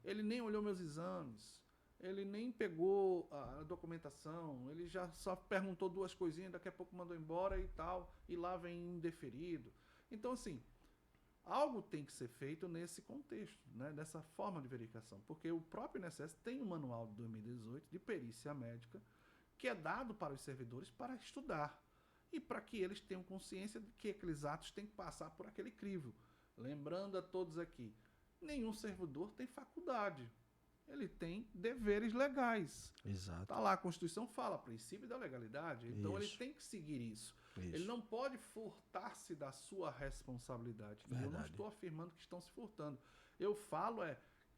ele nem olhou meus exames, ele nem pegou a documentação, ele já só perguntou 2 coisinhas, daqui a pouco mandou embora e tal, e lá vem indeferido. Então, assim, algo tem que ser feito nesse contexto, né? Dessa forma de verificação, porque o próprio INSS tem um manual de 2018 de perícia médica que é dado para os servidores para estudar. E para que eles tenham consciência de que aqueles atos têm que passar por aquele crivo. Lembrando a todos aqui, nenhum servidor tem faculdade. Ele tem deveres legais. Exato. Está lá, a Constituição fala, princípio da legalidade. Então ele tem que seguir isso. Ele não pode furtar-se da sua responsabilidade. E eu não estou afirmando que estão se furtando. Eu falo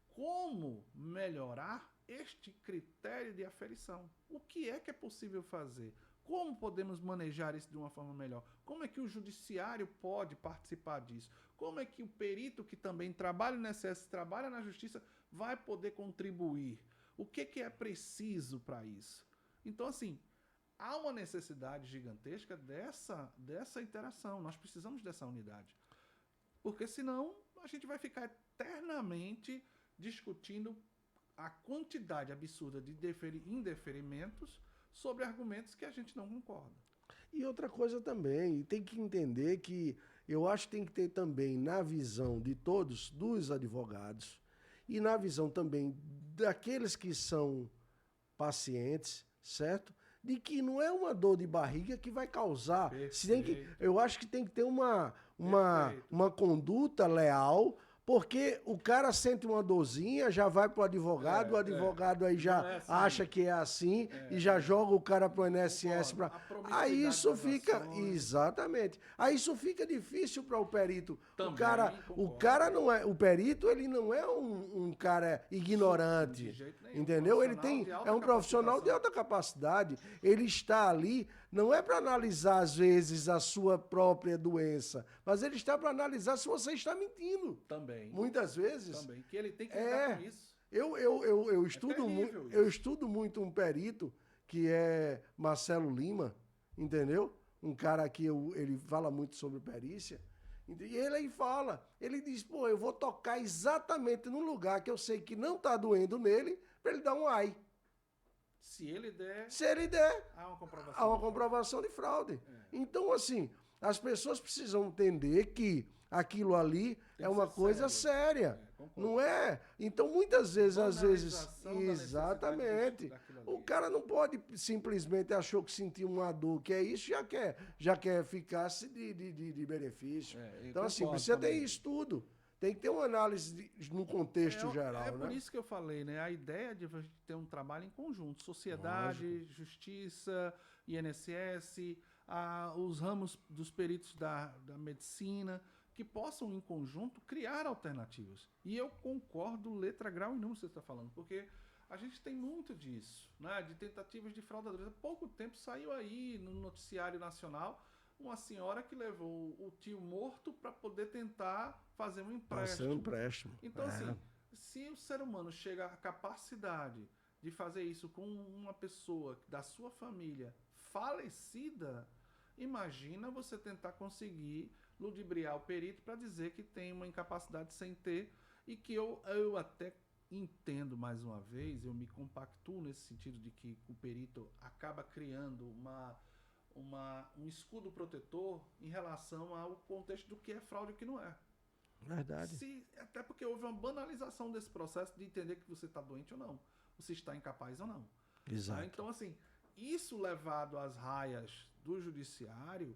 como melhorar este critério de aferição. O que é possível fazer? Como podemos manejar isso de uma forma melhor? Como é que o judiciário pode participar disso? Como é que o perito que também trabalha no INSS, trabalha na justiça, vai poder contribuir? O que é preciso para isso? Então, assim, há uma necessidade gigantesca dessa interação. Nós precisamos dessa unidade. Porque senão a gente vai ficar eternamente discutindo a quantidade absurda de indeferimentos sobre argumentos que a gente não concorda. E outra coisa também, tem que entender que eu acho que tem que ter também na visão de todos, dos advogados, e na visão também daqueles que são pacientes, certo? De que não é uma dor de barriga que vai causar. Eu acho que tem que ter uma conduta leal, porque o cara sente uma dorzinha, já vai pro advogado, o advogado aí já assim, acha que é assim, e já joga o cara pro INSS. Aí isso fica... Exatamente. Aí isso fica difícil para o perito. Também, o cara não é... O perito, ele não é um cara ignorante. De jeito nenhum, entendeu? Ele é um profissional de alta capacidade. Ele está ali... Não é para analisar, às vezes, a sua própria doença, mas ele está para analisar se você está mentindo. Também. Muitas vezes. Também. Que ele tem que lidar com isso. Eu estudo muito um perito, que é Marcelo Lima, entendeu? Um cara que ele fala muito sobre perícia. E ele aí fala, ele diz, pô, eu vou tocar exatamente no lugar que eu sei que não está doendo nele, para ele dar um ai. Se ele der, há uma comprovação de fraude. Então, assim, as pessoas precisam entender que aquilo ali é uma coisa séria. concordo. Não é? Então, muitas vezes, Banalização da necessidade exatamente, daquilo ali. o cara não pode simplesmente achou que sentiu uma dor, que é isso, já quer ficar-se de benefício. Eu Então, assim, concordo precisa ter também. estudo. Tem que ter uma análise no contexto geral, É né? por isso que eu falei, né? A ideia de a gente ter um trabalho em conjunto, sociedade, justiça, INSS, os ramos dos peritos da medicina, que possam em conjunto criar alternativas. E eu concordo letra, grau e número que você está falando, porque a gente tem muito disso, né? De tentativas de fraudadoria. Há pouco tempo saiu aí no noticiário nacional uma senhora que levou o tio morto para poder tentar fazer um Fazer um empréstimo. Então, assim, se o ser humano chega à capacidade de fazer isso com uma pessoa da sua família falecida, imagina você tentar conseguir ludibriar o perito para dizer que tem uma incapacidade sem ter, e que eu até entendo mais uma vez, eu me compactuo nesse sentido de que o perito acaba criando um escudo protetor em relação ao contexto do que é fraude e o que não é. Verdade. Até porque houve uma banalização desse processo de entender que você está doente ou não, você está incapaz ou não. Exato. Então, assim, isso levado às raias do judiciário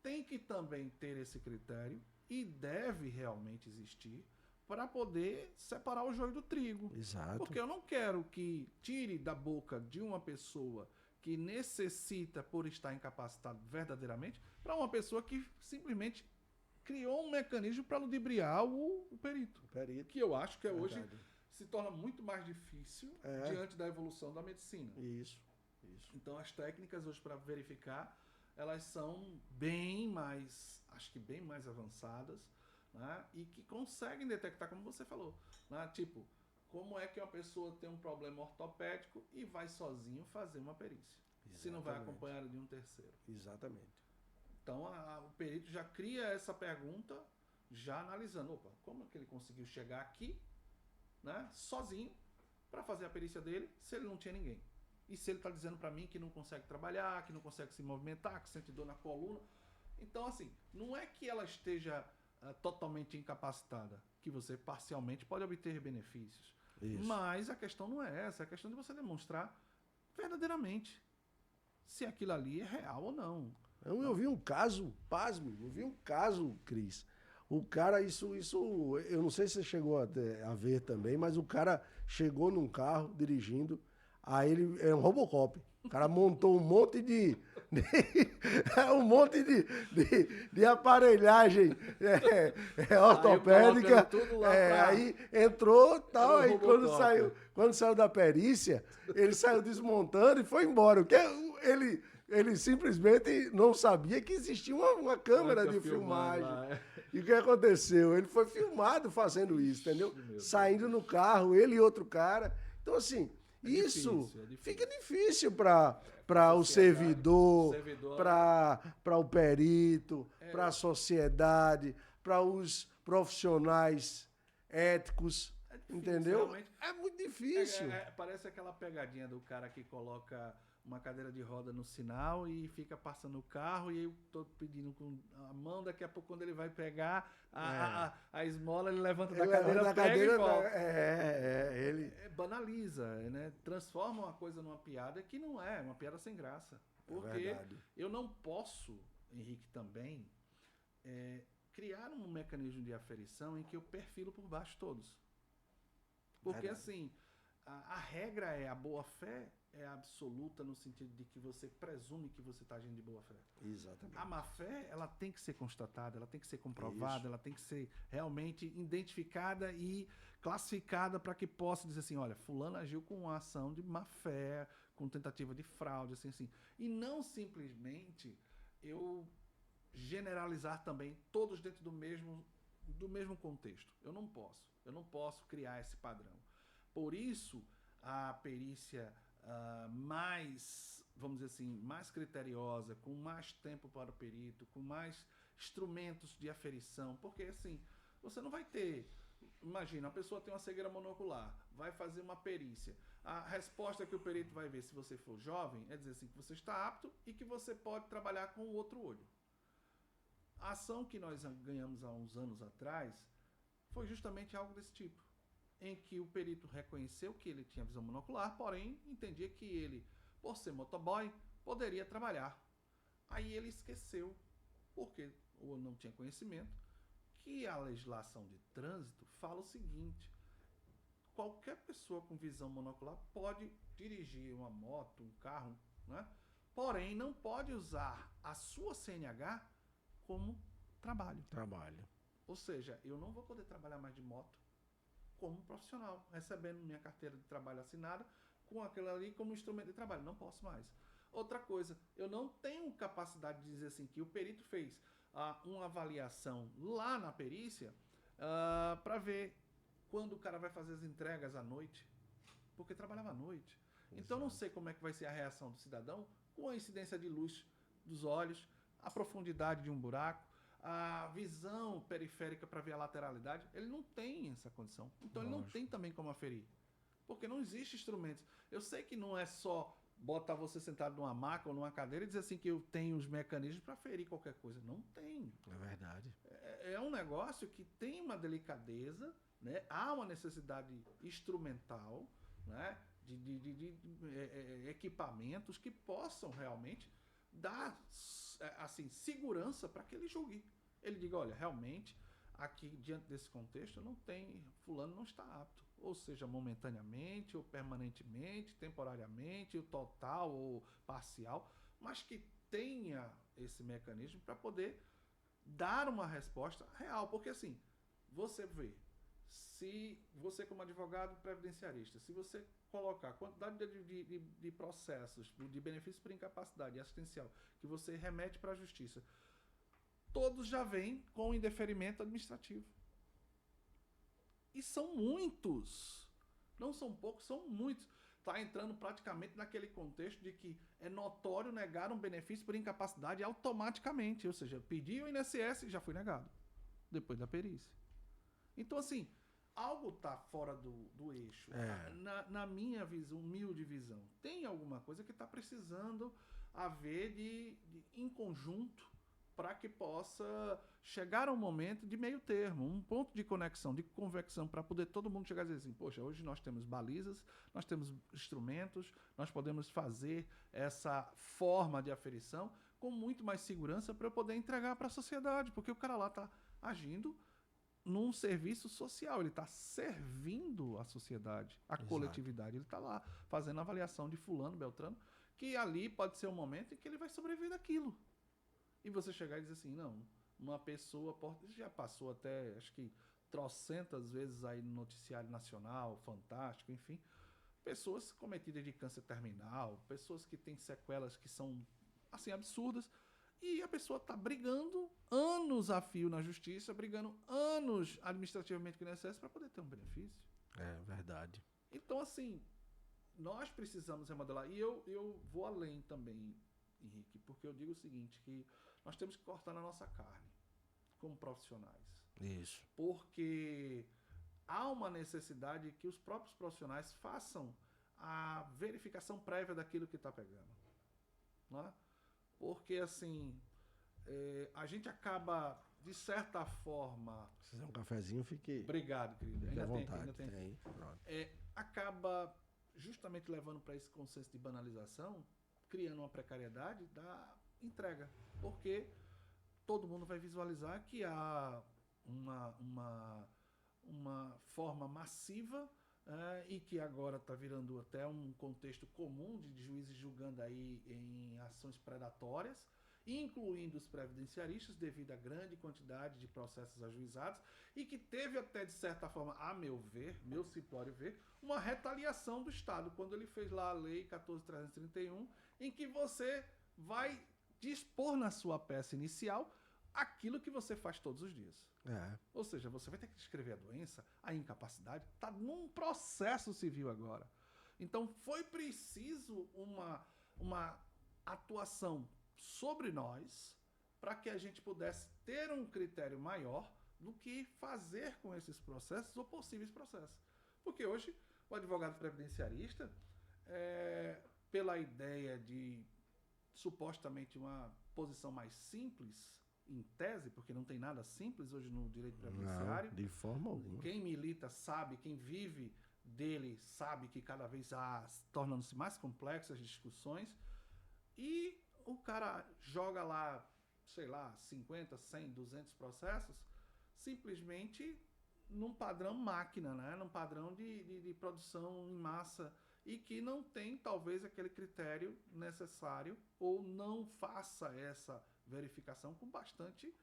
tem que também ter esse critério e deve realmente existir para poder separar o joio do trigo. Exato. Porque eu não quero que tire da boca de uma pessoa que necessita por estar incapacitado verdadeiramente para uma pessoa que simplesmente criou um mecanismo para ludibriar o perito. Que eu acho que hoje se torna muito mais difícil diante da evolução da medicina. Isso. Então as técnicas hoje para verificar, elas são bem mais avançadas, né? E que conseguem detectar, como você falou, né? Tipo, como é que uma pessoa tem um problema ortopédico e vai sozinho fazer uma perícia, se não vai acompanhado de um terceiro. Exatamente. Então o perito já cria essa pergunta, já analisando, como é que ele conseguiu chegar aqui, né, sozinho, para fazer a perícia dele, se ele não tinha ninguém. E se ele está dizendo para mim que não consegue trabalhar, que não consegue se movimentar, que sente dor na coluna. Então, assim, não é que ela esteja totalmente incapacitada, que você parcialmente pode obter benefícios. Isso. Mas a questão não é essa, é a questão de você demonstrar verdadeiramente se aquilo ali é real ou não. Eu vi um caso, pasme, Cris. O cara, isso, eu não sei se você chegou a ver também, mas o cara chegou num carro dirigindo, aí ele é um Robocop. O cara montou um monte de aparelhagem ortopédica. Aí entrou tal, aí quando saiu da perícia, ele saiu desmontando e foi embora. Ele simplesmente não sabia que existia uma câmera de filmagem. E o que aconteceu? Ele foi filmado fazendo isso, entendeu? Saindo no carro, ele e outro cara. Então, assim, isso fica difícil para o servidor, para o perito, para a sociedade, para os profissionais éticos, entendeu? É muito difícil. Parece aquela pegadinha do cara que coloca uma cadeira de roda no sinal e fica passando o carro e eu tô pedindo com a mão, daqui a pouco quando ele vai pegar a esmola, ele levanta da cadeira, pega e volta. Ele banaliza, né? Transforma uma coisa numa piada que não é, uma piada sem graça. Porque eu não posso, Henrique, também criar um mecanismo de aferição em que eu perfilo por baixo todos. Porque assim, a regra é a boa-fé é absoluta no sentido de que você presume que você está agindo de boa fé. Exatamente. A má-fé, ela tem que ser constatada, ela tem que ser comprovada, ela tem que ser realmente identificada e classificada para que possa dizer assim, olha, fulano agiu com uma ação de má-fé, com tentativa de fraude, assim. E não simplesmente eu generalizar também todos dentro do mesmo contexto. Eu não posso criar esse padrão. Por isso, a perícia mais, vamos dizer assim, mais criteriosa, com mais tempo para o perito, com mais instrumentos de aferição, porque assim, você não vai ter, imagina, a pessoa tem uma cegueira monocular, vai fazer uma perícia, a resposta que o perito vai ver se você for jovem é dizer assim, que você está apto e que você pode trabalhar com o outro olho. A ação que nós ganhamos há uns anos atrás foi justamente algo desse tipo, em que o perito reconheceu que ele tinha visão monocular, porém entendia que ele, por ser motoboy, poderia trabalhar. Aí ele esqueceu, porque ou não tinha conhecimento, que a legislação de trânsito fala o seguinte: qualquer pessoa com visão monocular pode dirigir uma moto, um carro, né? Porém não pode usar a sua CNH como trabalho. Ou seja, eu não vou poder trabalhar mais de moto como profissional, recebendo minha carteira de trabalho assinada com aquilo ali como instrumento de trabalho. Não posso mais. Outra coisa, eu não tenho capacidade de dizer assim que o perito fez uma avaliação lá na perícia para ver quando o cara vai fazer as entregas à noite, porque trabalhava à noite. Então não sei como é que vai ser a reação do cidadão com a incidência de luz dos olhos, a profundidade de um buraco, a visão periférica para ver a lateralidade. Ele não tem essa condição. Então ele não tem também como aferir. Porque não existe instrumentos. Eu sei que não é só botar você sentado numa maca ou numa cadeira e dizer assim que eu tenho os mecanismos para aferir qualquer coisa. Não tem. É verdade. É um negócio que tem uma delicadeza, né? Há uma necessidade instrumental, né? De equipamentos que possam realmente dar assim, segurança para que ele julgue. Ele diga, olha, realmente, aqui diante desse contexto, não tem, fulano não está apto. Ou seja, momentaneamente, ou permanentemente, temporariamente, ou total, ou parcial, mas que tenha esse mecanismo para poder dar uma resposta real. Porque assim, você vê, se você como advogado previdenciarista, se você colocar a quantidade de processos de benefício por incapacidade assistencial que você remete para a justiça, todos já vêm com indeferimento administrativo. E são muitos. Não são poucos, são muitos. Está entrando praticamente naquele contexto de que é notório negar um benefício por incapacidade automaticamente. Ou seja, pediu o INSS e já foi negado. Depois da perícia. Então, assim, algo está fora do eixo. Na minha visão, humilde visão, tem alguma coisa que está precisando haver em conjunto para que possa chegar a um momento de meio termo, um ponto de conexão, de convecção, para poder todo mundo chegar a dizer assim, poxa, hoje nós temos balizas, nós temos instrumentos, nós podemos fazer essa forma de aferição com muito mais segurança para eu poder entregar para a sociedade, porque o cara lá está agindo num serviço social, ele está servindo a sociedade, a coletividade, ele está lá fazendo a avaliação de fulano, beltrano, que ali pode ser um momento em que ele vai sobreviver daquilo. E você chegar e dizer assim, não, uma pessoa, já passou até, acho que, trocentas vezes aí no noticiário nacional, Fantástico, enfim, pessoas cometidas de câncer terminal, pessoas que têm sequelas que são, assim, absurdas, e a pessoa está brigando anos a fio na justiça, brigando anos administrativamente com o INSS para poder ter um benefício. É verdade. Então, assim, nós precisamos remodelar. E eu vou além também, Henrique, porque eu digo o seguinte, que nós temos que cortar na nossa carne, como profissionais. Isso. Porque há uma necessidade que os próprios profissionais façam a verificação prévia daquilo que está pegando. Não é? Porque, assim, a gente acaba, de certa forma... Se quiser um cafezinho, fique... Obrigado, querido. Fique à vontade. Tem. Pronto. Acaba justamente levando para esse consenso de banalização, criando uma precariedade da entrega. Porque todo mundo vai visualizar que há uma forma massiva e que agora está virando até um contexto comum de juízes julgando aí em ações predatórias, incluindo os previdenciaristas, devido à grande quantidade de processos ajuizados, e que teve até, de certa forma, a meu ver, meu simplório ver, uma retaliação do Estado, quando ele fez lá a Lei 14.331, em que você vai dispor na sua peça inicial aquilo que você faz todos os dias. Ou seja, você vai ter que descrever a doença, a incapacidade, está num processo civil agora. Então, foi preciso uma atuação sobre nós para que a gente pudesse ter um critério maior do que fazer com esses processos ou possíveis processos. Porque hoje, o advogado previdenciarista, pela ideia de supostamente uma posição mais simples, em tese, porque não tem nada simples hoje no direito previdenciário. Não, de forma alguma. Quem milita sabe, quem vive dele sabe que cada vez tornam-se mais complexas as discussões. E o cara joga lá, sei lá, 50, 100, 200 processos, simplesmente num padrão máquina, né? Num padrão de produção em massa, e que não tem, talvez, aquele critério necessário, ou não faça essa verificação com bastante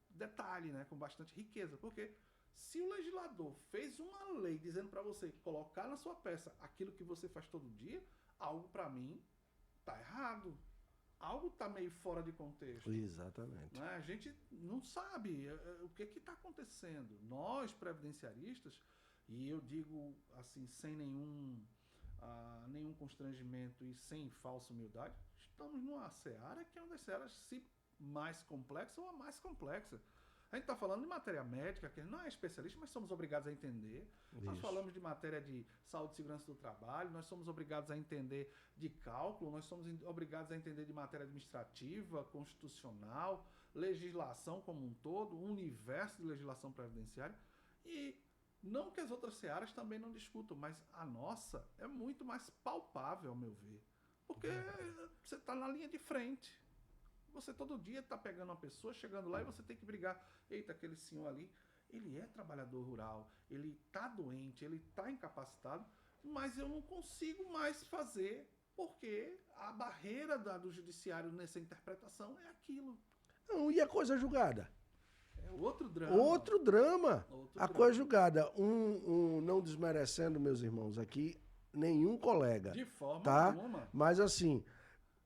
detalhe, né? Com bastante riqueza. Porque se o legislador fez uma lei dizendo para você colocar na sua peça aquilo que você faz todo dia, algo para mim tá errado. Algo tá meio fora de contexto. Exatamente. Né? A gente não sabe o que está acontecendo. Nós, previdenciaristas, e eu digo assim, sem nenhum constrangimento e sem falsa humildade, estamos numa seara que é uma das searas, se mais complexa ou a mais complexa. A gente está falando de matéria médica, que não é especialista, mas somos obrigados a entender. Isso. Nós falamos de matéria de saúde e segurança do trabalho, nós somos obrigados a entender de cálculo, nós somos obrigados a entender de matéria administrativa, constitucional, legislação como um todo, um universo de legislação previdenciária. E não que as outras searas também não discutam, mas a nossa é muito mais palpável, ao meu ver. Porque você está na linha de frente. Você todo dia está pegando uma pessoa, chegando lá e você tem que brigar. Eita, aquele senhor ali, ele é trabalhador rural, ele está doente, ele está incapacitado, mas eu não consigo mais fazer, porque a barreira do judiciário nessa interpretação é aquilo. Não, e a coisa julgada? É outro drama. Outro drama. Outro A drama. coisa julgada. Não desmerecendo, meus irmãos, aqui, nenhum colega. De forma tá? alguma. Mas assim,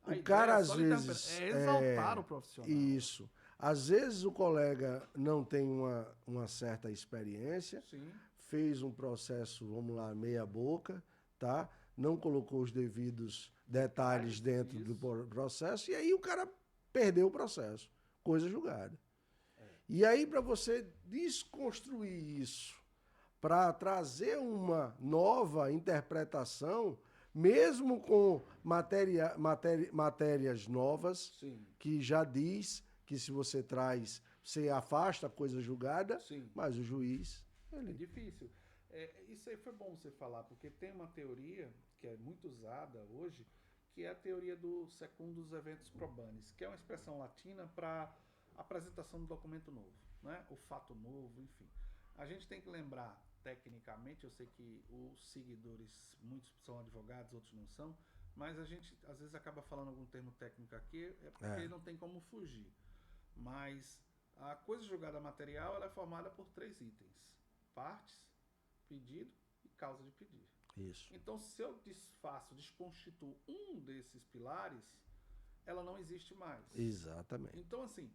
A o ideia cara é às só vezes... exaltar o profissional. Isso. Às vezes o colega não tem uma certa experiência, Sim. fez um processo, vamos lá, meia boca, tá? Não colocou os devidos detalhes dentro do processo, e aí o cara perdeu o processo. Coisa julgada. E aí, para você desconstruir isso, para trazer uma nova interpretação, mesmo com matérias novas, Sim. que já diz que se você traz, você afasta a coisa julgada, Sim. mas o juiz... É difícil. Isso aí foi bom você falar, porque tem uma teoria que é muito usada hoje, que é a teoria do secundus eventus probanis, que é uma expressão latina para apresentação do documento novo, né? O fato novo, enfim. A gente tem que lembrar, tecnicamente, eu sei que os seguidores, muitos são advogados, outros não são, mas a gente às vezes acaba falando algum termo técnico aqui, porque não tem como fugir. Mas a coisa julgada material, ela é formada por 3 itens: partes, pedido e causa de pedir. Isso. Então, se eu desconstituo um desses pilares, ela não existe mais. Exatamente. Então, assim,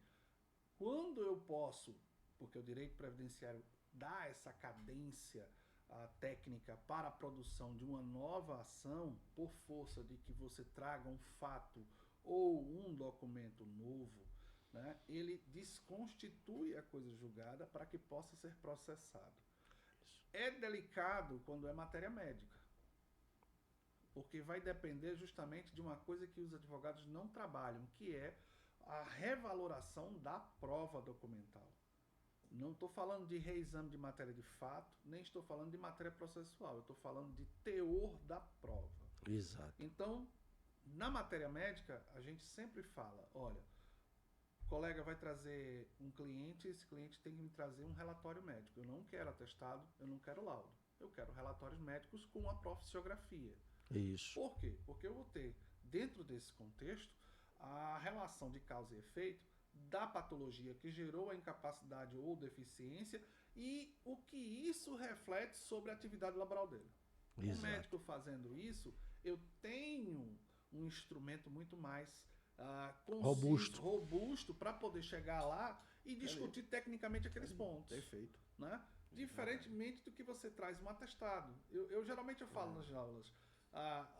quando eu posso, porque o direito previdenciário dá essa cadência técnica para a produção de uma nova ação, por força de que você traga um fato ou um documento novo, né, ele desconstitui a coisa julgada para que possa ser processado. É delicado quando é matéria médica, porque vai depender justamente de uma coisa que os advogados não trabalham, que é a revaloração da prova documental. Não estou falando de reexame de matéria de fato, nem estou falando de matéria processual, eu estou falando de teor da prova. Exato. Então, na matéria médica, a gente sempre fala, olha, o colega vai trazer um cliente, esse cliente tem que me trazer um relatório médico. Eu não quero atestado, eu não quero laudo. Eu quero relatórios médicos com a profissiografia. Isso. Por quê? Porque eu vou ter, dentro desse contexto, a relação de causa e efeito da patologia que gerou a incapacidade ou deficiência e o que isso reflete sobre a atividade laboral dele. Exato. O médico fazendo isso, eu tenho um instrumento muito mais conciso, robusto para poder chegar lá e discutir tecnicamente aqueles pontos. Perfeito. Né? Diferentemente do que você traz um atestado. Eu geralmente falo nas aulas,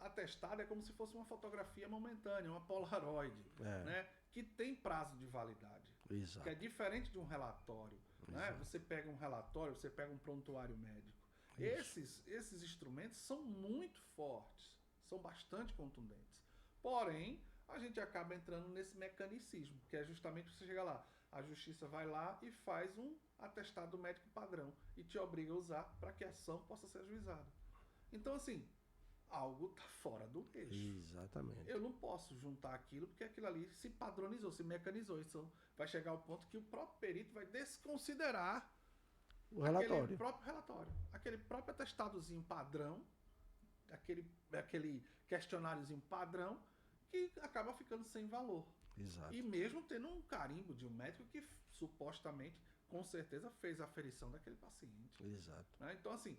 atestado é como se fosse uma fotografia momentânea, uma Polaroid, né? Que tem prazo de validade. Exato. Que é diferente de um relatório. Né? Você pega um relatório, você pega um prontuário médico. Esses instrumentos são muito fortes, são bastante contundentes. Porém, a gente acaba entrando nesse mecanicismo, que é justamente você chegar lá, a justiça vai lá e faz um atestado médico padrão e te obriga a usar para que a ação possa ser ajuizada. Então, assim, algo está fora do eixo. Exatamente. Eu não posso juntar aquilo porque aquilo ali se padronizou, se mecanizou. Então, vai chegar ao ponto que o próprio perito vai desconsiderar O relatório. aquele próprio relatório, aquele próprio atestadozinho padrão, aquele questionáriozinho padrão, que acaba ficando sem valor. Exato. E mesmo tendo um carimbo de um médico que supostamente, com certeza, fez a aferição daquele paciente. Exato. Né? Então, assim,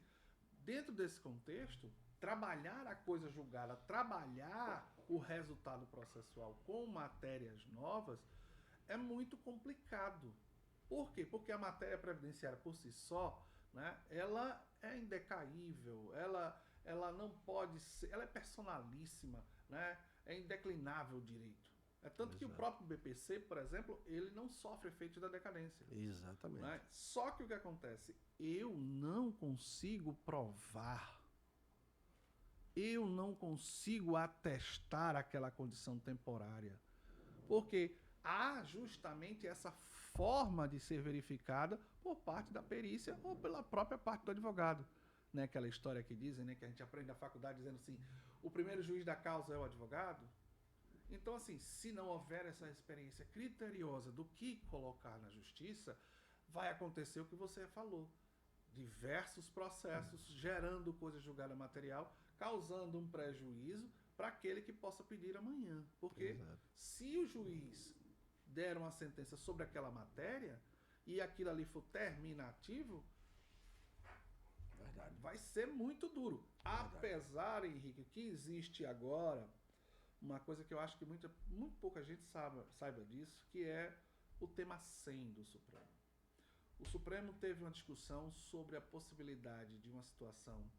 dentro desse contexto, trabalhar a coisa julgada, trabalhar o resultado processual com matérias novas é muito complicado. Por quê? Porque a matéria previdenciária por si só, né, ela é indecaível, ela não pode ser, ela é personalíssima, né, é indeclinável o direito. É tanto que o próprio BPC, por exemplo, ele não sofre efeito da decadência. Exatamente. Né? Só que o que acontece? Eu não consigo provar, eu não consigo atestar aquela condição temporária, porque há justamente essa forma de ser verificada por parte da perícia ou pela própria parte do advogado. Né? Aquela história que dizem, né, que a gente aprende na faculdade dizendo assim, o primeiro juiz da causa é o advogado. Então, assim, se não houver essa experiência criteriosa do que colocar na justiça, vai acontecer o que você falou. Diversos processos gerando coisa julgada material, causando um prejuízo para aquele que possa pedir amanhã. Porque se o juiz der uma sentença sobre aquela matéria e aquilo ali for terminativo, vai ser muito duro. Apesar, Henrique, que existe agora uma coisa que eu acho que muito pouca gente saiba disso, que é o tema 100 do Supremo. O Supremo teve uma discussão sobre a possibilidade de uma situação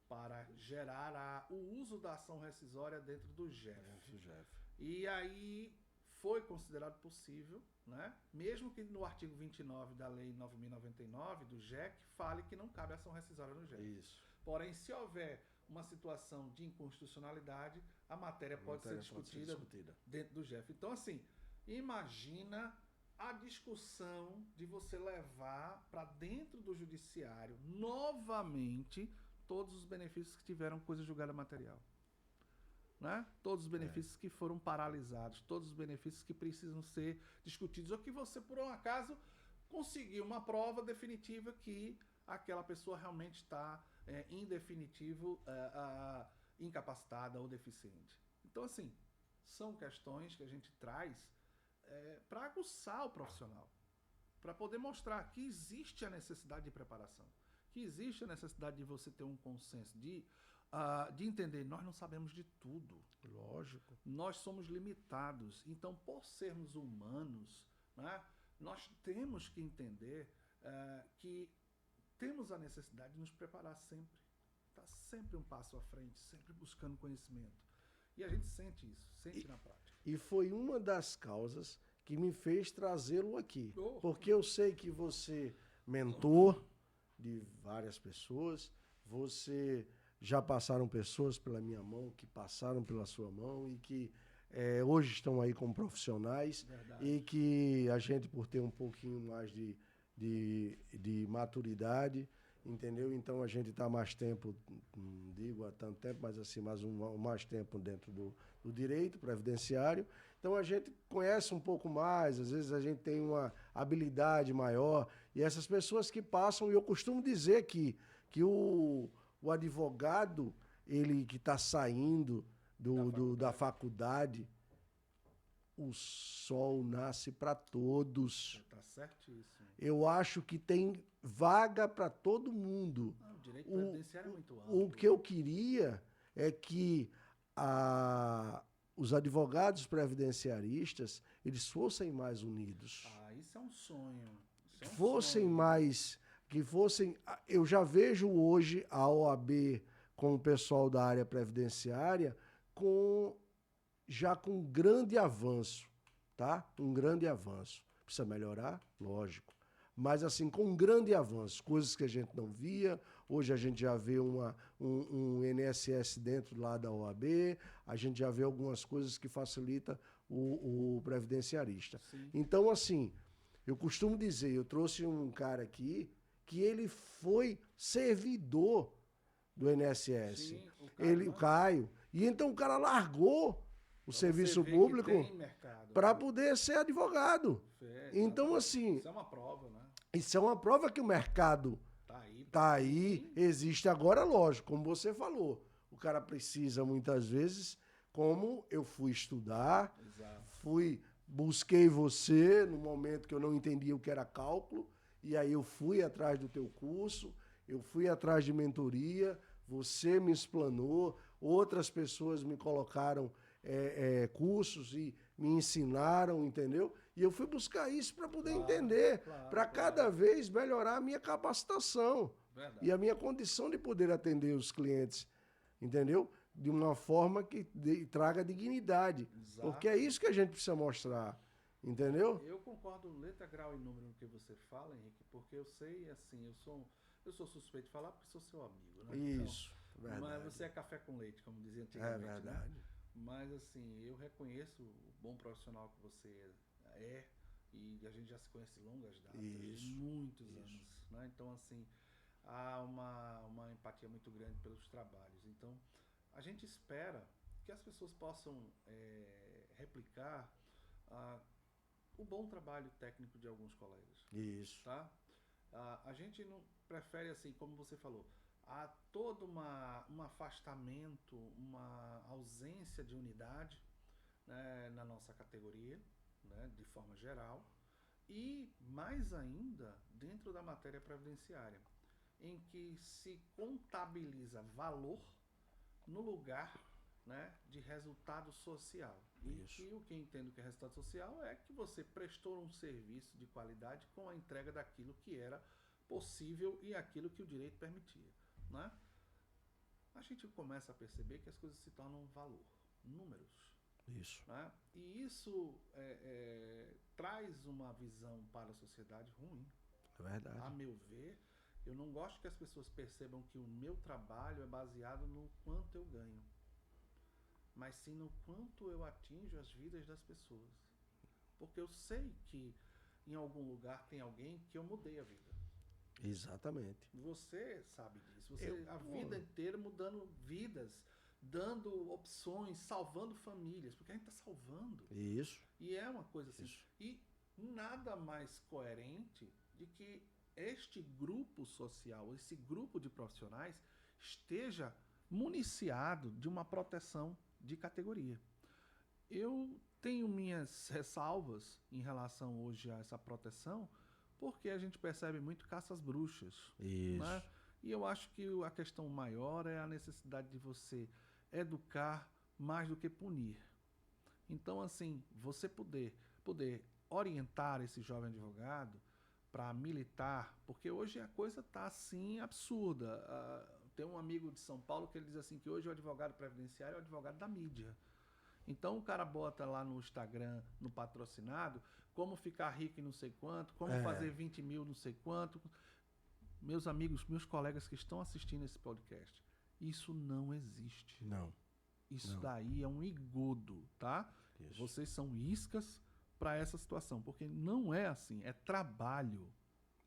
para gerar o uso da ação rescisória dentro do GEF. E aí foi considerado possível, né? Mesmo que no artigo 29 da Lei 9.099 do GEC fale que não cabe ação rescisória no GEF. Isso. Porém, se houver uma situação de inconstitucionalidade, a matéria pode ser discutida dentro do GEF. Então, assim, imagina a discussão de você levar para dentro do judiciário novamente todos os benefícios que tiveram coisa julgada material. Né? Todos os benefícios que foram paralisados, todos os benefícios que precisam ser discutidos, ou que você, por um acaso, conseguiu uma prova definitiva que aquela pessoa realmente está, em definitivo, incapacitada ou deficiente. Então, assim, são questões que a gente traz para aguçar o profissional, para poder mostrar que existe a necessidade de preparação, que existe a necessidade de você ter um consenso, de entender, nós não sabemos de tudo. Lógico. Nós somos limitados. Então, por sermos humanos, né, nós temos que entender que temos a necessidade de nos preparar sempre. Está sempre um passo à frente, sempre buscando conhecimento. E a gente sente isso, sente na prática. E foi uma das causas que me fez trazê-lo aqui. Porque eu sei que você mentor de várias pessoas, você já passaram pessoas pela minha mão, que passaram pela sua mão e que hoje estão aí como profissionais. Verdade. E que a gente, por ter um pouquinho mais de maturidade, entendeu? Então a gente está mais tempo, não digo há tanto tempo, mas assim, mais tempo dentro do direito previdenciário. Então a gente conhece um pouco mais, às vezes a gente tem uma habilidade maior. E essas pessoas que passam, e eu costumo dizer que o advogado, ele que está saindo da faculdade, o sol nasce para todos. Está certíssimo. Eu acho que tem vaga para todo mundo. O direito previdenciário é muito amplo. O que eu queria é que os advogados previdenciaristas, eles fossem mais unidos. Isso é um sonho. Que fossem... Eu já vejo hoje a OAB com o pessoal da área previdenciária já com um grande avanço, tá? Um grande avanço. Precisa melhorar? Lógico. Mas assim, com um grande avanço, coisas que a gente não via, Hoje a gente já vê um INSS dentro lá da OAB, a gente já vê algumas coisas que facilitam o previdenciarista. Sim. Então, assim, eu costumo dizer, eu trouxe um cara aqui que ele foi servidor do INSS. Sim, o Caio, O Caio. E então o cara largou o serviço público para poder ser advogado. Então, assim... Isso é uma prova, né? Isso é uma prova que o mercado tá aí, existe agora, lógico, como você falou. O cara precisa, muitas vezes, como eu fui estudar, busquei você no momento que eu não entendia o que era cálculo, e aí eu fui atrás do teu curso, eu fui atrás de mentoria, você me explanou, outras pessoas me colocaram cursos e me ensinaram, entendeu? E eu fui buscar isso para poder entender, para cada vez melhorar a minha capacitação. Verdade. E a minha condição de poder atender os clientes, entendeu? De uma forma que traga dignidade. Exato. Porque é isso que a gente precisa mostrar, entendeu? Eu concordo letra, grau e número no que você fala, Henrique, porque eu sei, assim, eu sou suspeito de falar porque sou seu amigo, né? Isso, então, verdade. Mas você é café com leite, como dizia antigamente. É verdade. Né? Mas, assim, eu reconheço o bom profissional que você é, e a gente já se conhece longas datas, muitos anos, né? Então, assim, há uma empatia muito grande pelos trabalhos. Então, a gente espera que as pessoas possam replicar o bom trabalho técnico de alguns colegas. Isso. Tá? A gente não prefere, assim, como você falou, há todo um afastamento, uma ausência de unidade, né, na nossa categoria, né, de forma geral, e mais ainda dentro da matéria previdenciária, em que se contabiliza valor no lugar, né, de resultado social. Isso. E o que eu entendo que é resultado social é que você prestou um serviço de qualidade com a entrega daquilo que era possível e aquilo que o direito permitia. Né? A gente começa a perceber que as coisas se tornam valor, números. Isso. Né? E isso traz uma visão para a sociedade ruim. É verdade. A meu ver, eu não gosto que as pessoas percebam que o meu trabalho é baseado no quanto eu ganho, mas sim no quanto eu atinjo as vidas das pessoas. Porque eu sei que em algum lugar tem alguém que eu mudei a vida. Exatamente. Você sabe disso. Você a vida inteira mudando vidas, dando opções, salvando famílias, porque a gente está salvando. Isso. E é uma coisa assim. Isso. E nada mais coerente de que este grupo social, esse grupo de profissionais, esteja municiado de uma proteção de categoria. Eu tenho minhas ressalvas em relação hoje a essa proteção, porque a gente percebe muito caça às bruxas. Isso. Né? E eu acho que a questão maior é a necessidade de você educar mais do que punir. Então, assim, você poder orientar esse jovem advogado para militar, porque hoje a coisa está assim absurda. Tem um amigo de São Paulo que ele diz assim que hoje o advogado previdenciário é o advogado da mídia. Então o cara bota lá no Instagram, no patrocinado, como ficar rico e não sei quanto, como fazer 20 mil não sei quanto. Meus amigos, meus colegas que estão assistindo esse podcast, isso não existe. Não. Isso daí é um engodo, tá? Isso. Vocês são iscas para essa situação, porque não é assim, é trabalho.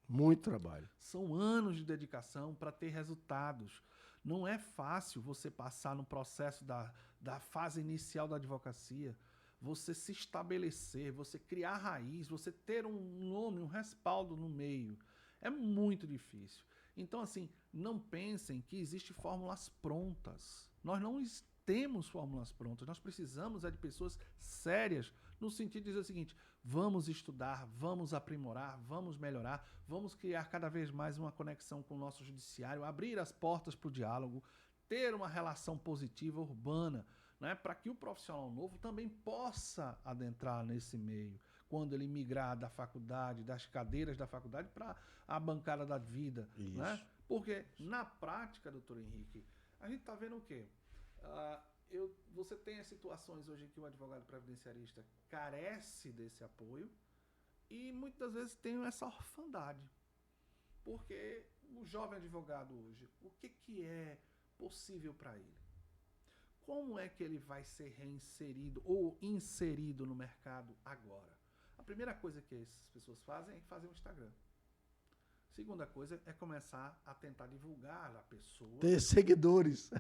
Muito trabalho. São anos de dedicação para ter resultados. Não é fácil você passar no processo da fase inicial da advocacia, você se estabelecer, você criar raiz, você ter um nome, um respaldo no meio. É muito difícil. Então, assim, não pensem que existem fórmulas prontas. Nós não temos fórmulas prontas. Nós precisamos de pessoas sérias, no sentido de dizer o seguinte: vamos estudar, vamos aprimorar, vamos melhorar, vamos criar cada vez mais uma conexão com o nosso judiciário, abrir as portas para o diálogo, ter uma relação positiva urbana, né, para que o profissional novo também possa adentrar nesse meio, quando ele migrar da faculdade, das cadeiras da faculdade para a bancada da vida. Né? Porque, na prática, doutor Henrique, a gente está vendo o quê? Você tem as situações hoje em que o advogado previdenciarista carece desse apoio e muitas vezes tem essa orfandade. Porque o jovem advogado hoje, o que é possível para ele? Como é que ele vai ser reinserido ou inserido no mercado agora? A primeira coisa que essas pessoas fazem é fazer um Instagram. Segunda coisa é começar a tentar divulgar a pessoa. Ter seguidores.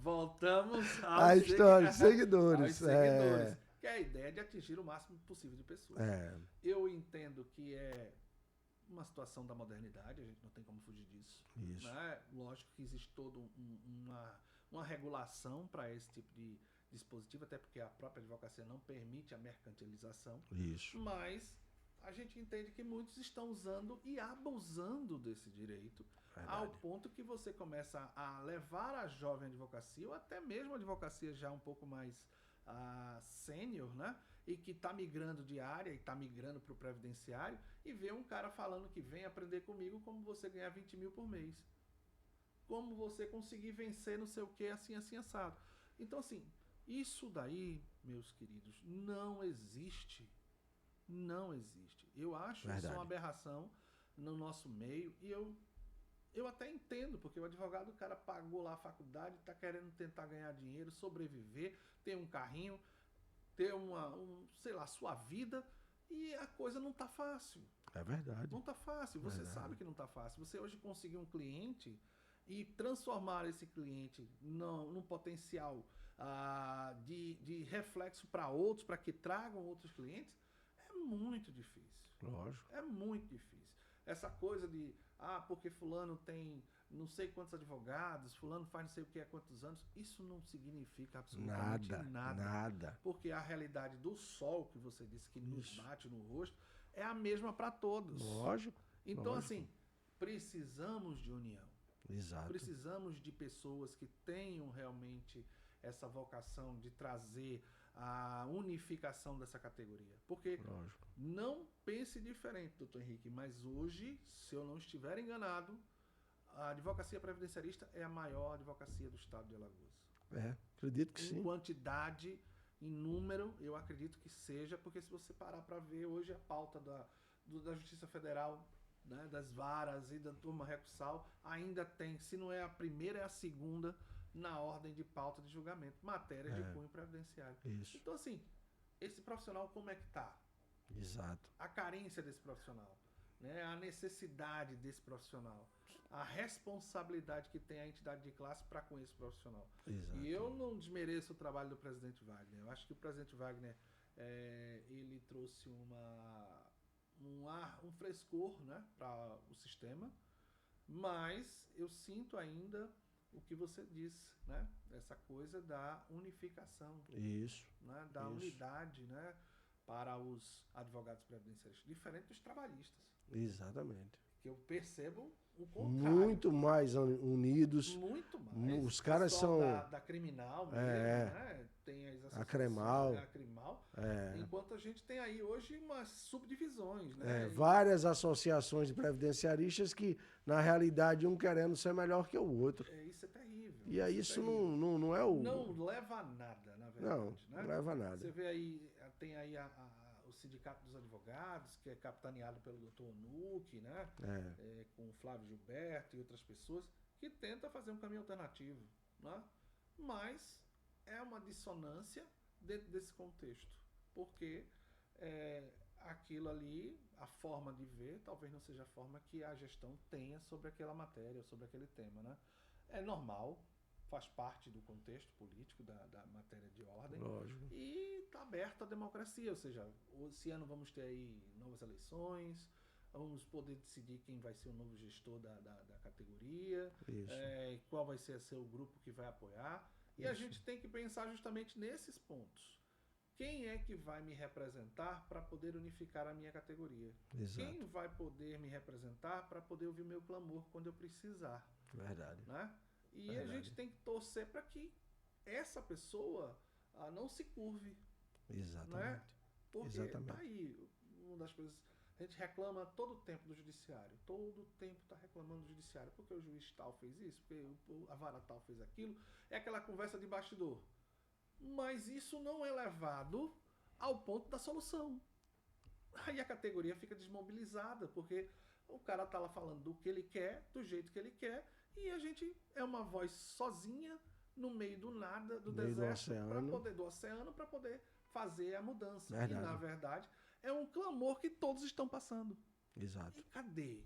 Voltamos a história, seguidores. aos seguidores. Que é a ideia de atingir o máximo possível de pessoas. Eu entendo que é uma situação da modernidade, a gente não tem como fugir disso. Isso. Né? Lógico que existe toda uma regulação para esse tipo de dispositivo, até porque a própria advocacia não permite a mercantilização. Isso. Mas a gente entende que muitos estão usando e abusando desse direito, ao ponto que você começa a levar a jovem advocacia, ou até mesmo a advocacia já um pouco mais sênior, né? E que está migrando de área e está migrando para o previdenciário, e vê um cara falando que vem aprender comigo como você ganhar 20 mil por mês. Como você conseguir vencer não sei o que, assim, assim, assado. Então, assim, isso daí, meus queridos, não existe. Não existe. Eu acho isso uma aberração no nosso meio, e eu até entendo, porque o advogado, o cara pagou lá a faculdade, está querendo tentar ganhar dinheiro, sobreviver, ter um carrinho, ter sei lá, sua vida, e a coisa não tá fácil. É verdade. Não tá fácil, você sabe que não tá fácil. Você hoje conseguir um cliente e transformar esse cliente num potencial de reflexo para outros, para que tragam outros clientes, é muito difícil. Lógico. É muito difícil. Essa coisa de, porque fulano tem não sei quantos advogados, fulano faz não sei o que há quantos anos, isso não significa absolutamente nada. Porque a realidade do sol, que você disse que nos bate no rosto, é a mesma para todos. Lógico. Então, assim, precisamos de união. Exato. Precisamos de pessoas que tenham realmente essa vocação de trazer a unificação dessa categoria. Porque não pense diferente, doutor Henrique, mas hoje, se eu não estiver enganado, a advocacia previdenciarista é a maior advocacia do estado de Alagoas. Acredito que sim. Em quantidade, em número, eu acredito que seja, porque se você parar para ver hoje a pauta da Justiça Federal, né, das varas e da turma recursal, ainda tem, se não é a primeira, é a segunda na ordem de pauta de julgamento, matérias de cunho previdenciário. Isso. Então, assim, esse profissional como é que tá? Exato. A carência desse profissional, né, a necessidade desse profissional, a responsabilidade que tem a entidade de classe para com esse profissional. Exato. E eu não desmereço o trabalho do presidente Wagner. Eu acho que o presidente Wagner ele trouxe um frescor, né, para o sistema, mas eu sinto ainda o que você disse, né, essa coisa da unificação, né, da unidade, né, para os advogados previdenciaristas, diferente dos trabalhistas. Exatamente. Que eu percebo o contrário. Muito mais unidos. Muito mais. Os caras são... Da criminal mesmo, né? Tem as a Cremal. Enquanto a gente tem aí hoje umas subdivisões, né? Várias associações de previdenciaristas que, na realidade, um querendo ser melhor que o outro. Isso é terrível. E aí isso não é o... Não leva a nada, na verdade. Não leva a nada. Você vê aí, tem aí o Sindicato dos Advogados, que é capitaneado pelo doutor Nuque, né? Com o Flávio Gilberto e outras pessoas, que tenta fazer um caminho alternativo, né? Mas é uma dissonância dentro desse contexto, porque aquilo ali, a forma de ver, talvez não seja a forma que a gestão tenha sobre aquela matéria, sobre aquele tema, né? É normal, faz parte do contexto político da matéria de ordem. Lógico. E está aberto à democracia, ou seja, esse ano vamos ter aí novas eleições, vamos poder decidir quem vai ser o novo gestor da categoria, qual vai ser o grupo que vai apoiar. E a gente tem que pensar justamente nesses pontos. Quem é que vai me representar para poder unificar a minha categoria? Exato. Quem vai poder me representar para poder ouvir meu clamor quando eu precisar? Verdade. Né? E a gente tem que torcer para que essa pessoa não se curve. Exatamente. Né? Porque tá aí, uma das coisas... A gente reclama todo o tempo do judiciário. Todo o tempo está reclamando do judiciário. Porque o juiz tal fez isso, porque a vara tal fez aquilo. É aquela conversa de bastidor. Mas isso não é levado ao ponto da solução. Aí a categoria fica desmobilizada, porque o cara tá lá falando do que ele quer, do jeito que ele quer, e a gente é uma voz sozinha no meio do nada, do Meio do deserto, oceano. do oceano, para poder fazer a mudança. E Verdade. na verdade é um clamor que todos estão passando. Exato. E cadê?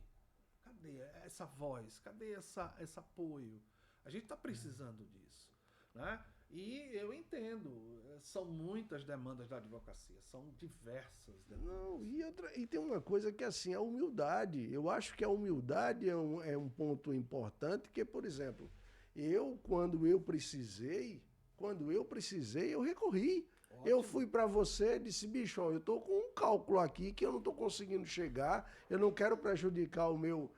Cadê essa voz? Cadê esse apoio? A gente está precisando disso, né? E eu entendo, são muitas demandas da advocacia, são diversas demandas. Não, e tem uma coisa que assim, a humildade. Eu acho que a humildade é um ponto importante, que, por exemplo, quando eu precisei, eu recorri. Ótimo. Eu fui para você e disse, bicho, ó, eu tô com um cálculo aqui que eu não tô conseguindo chegar, eu não quero prejudicar o meu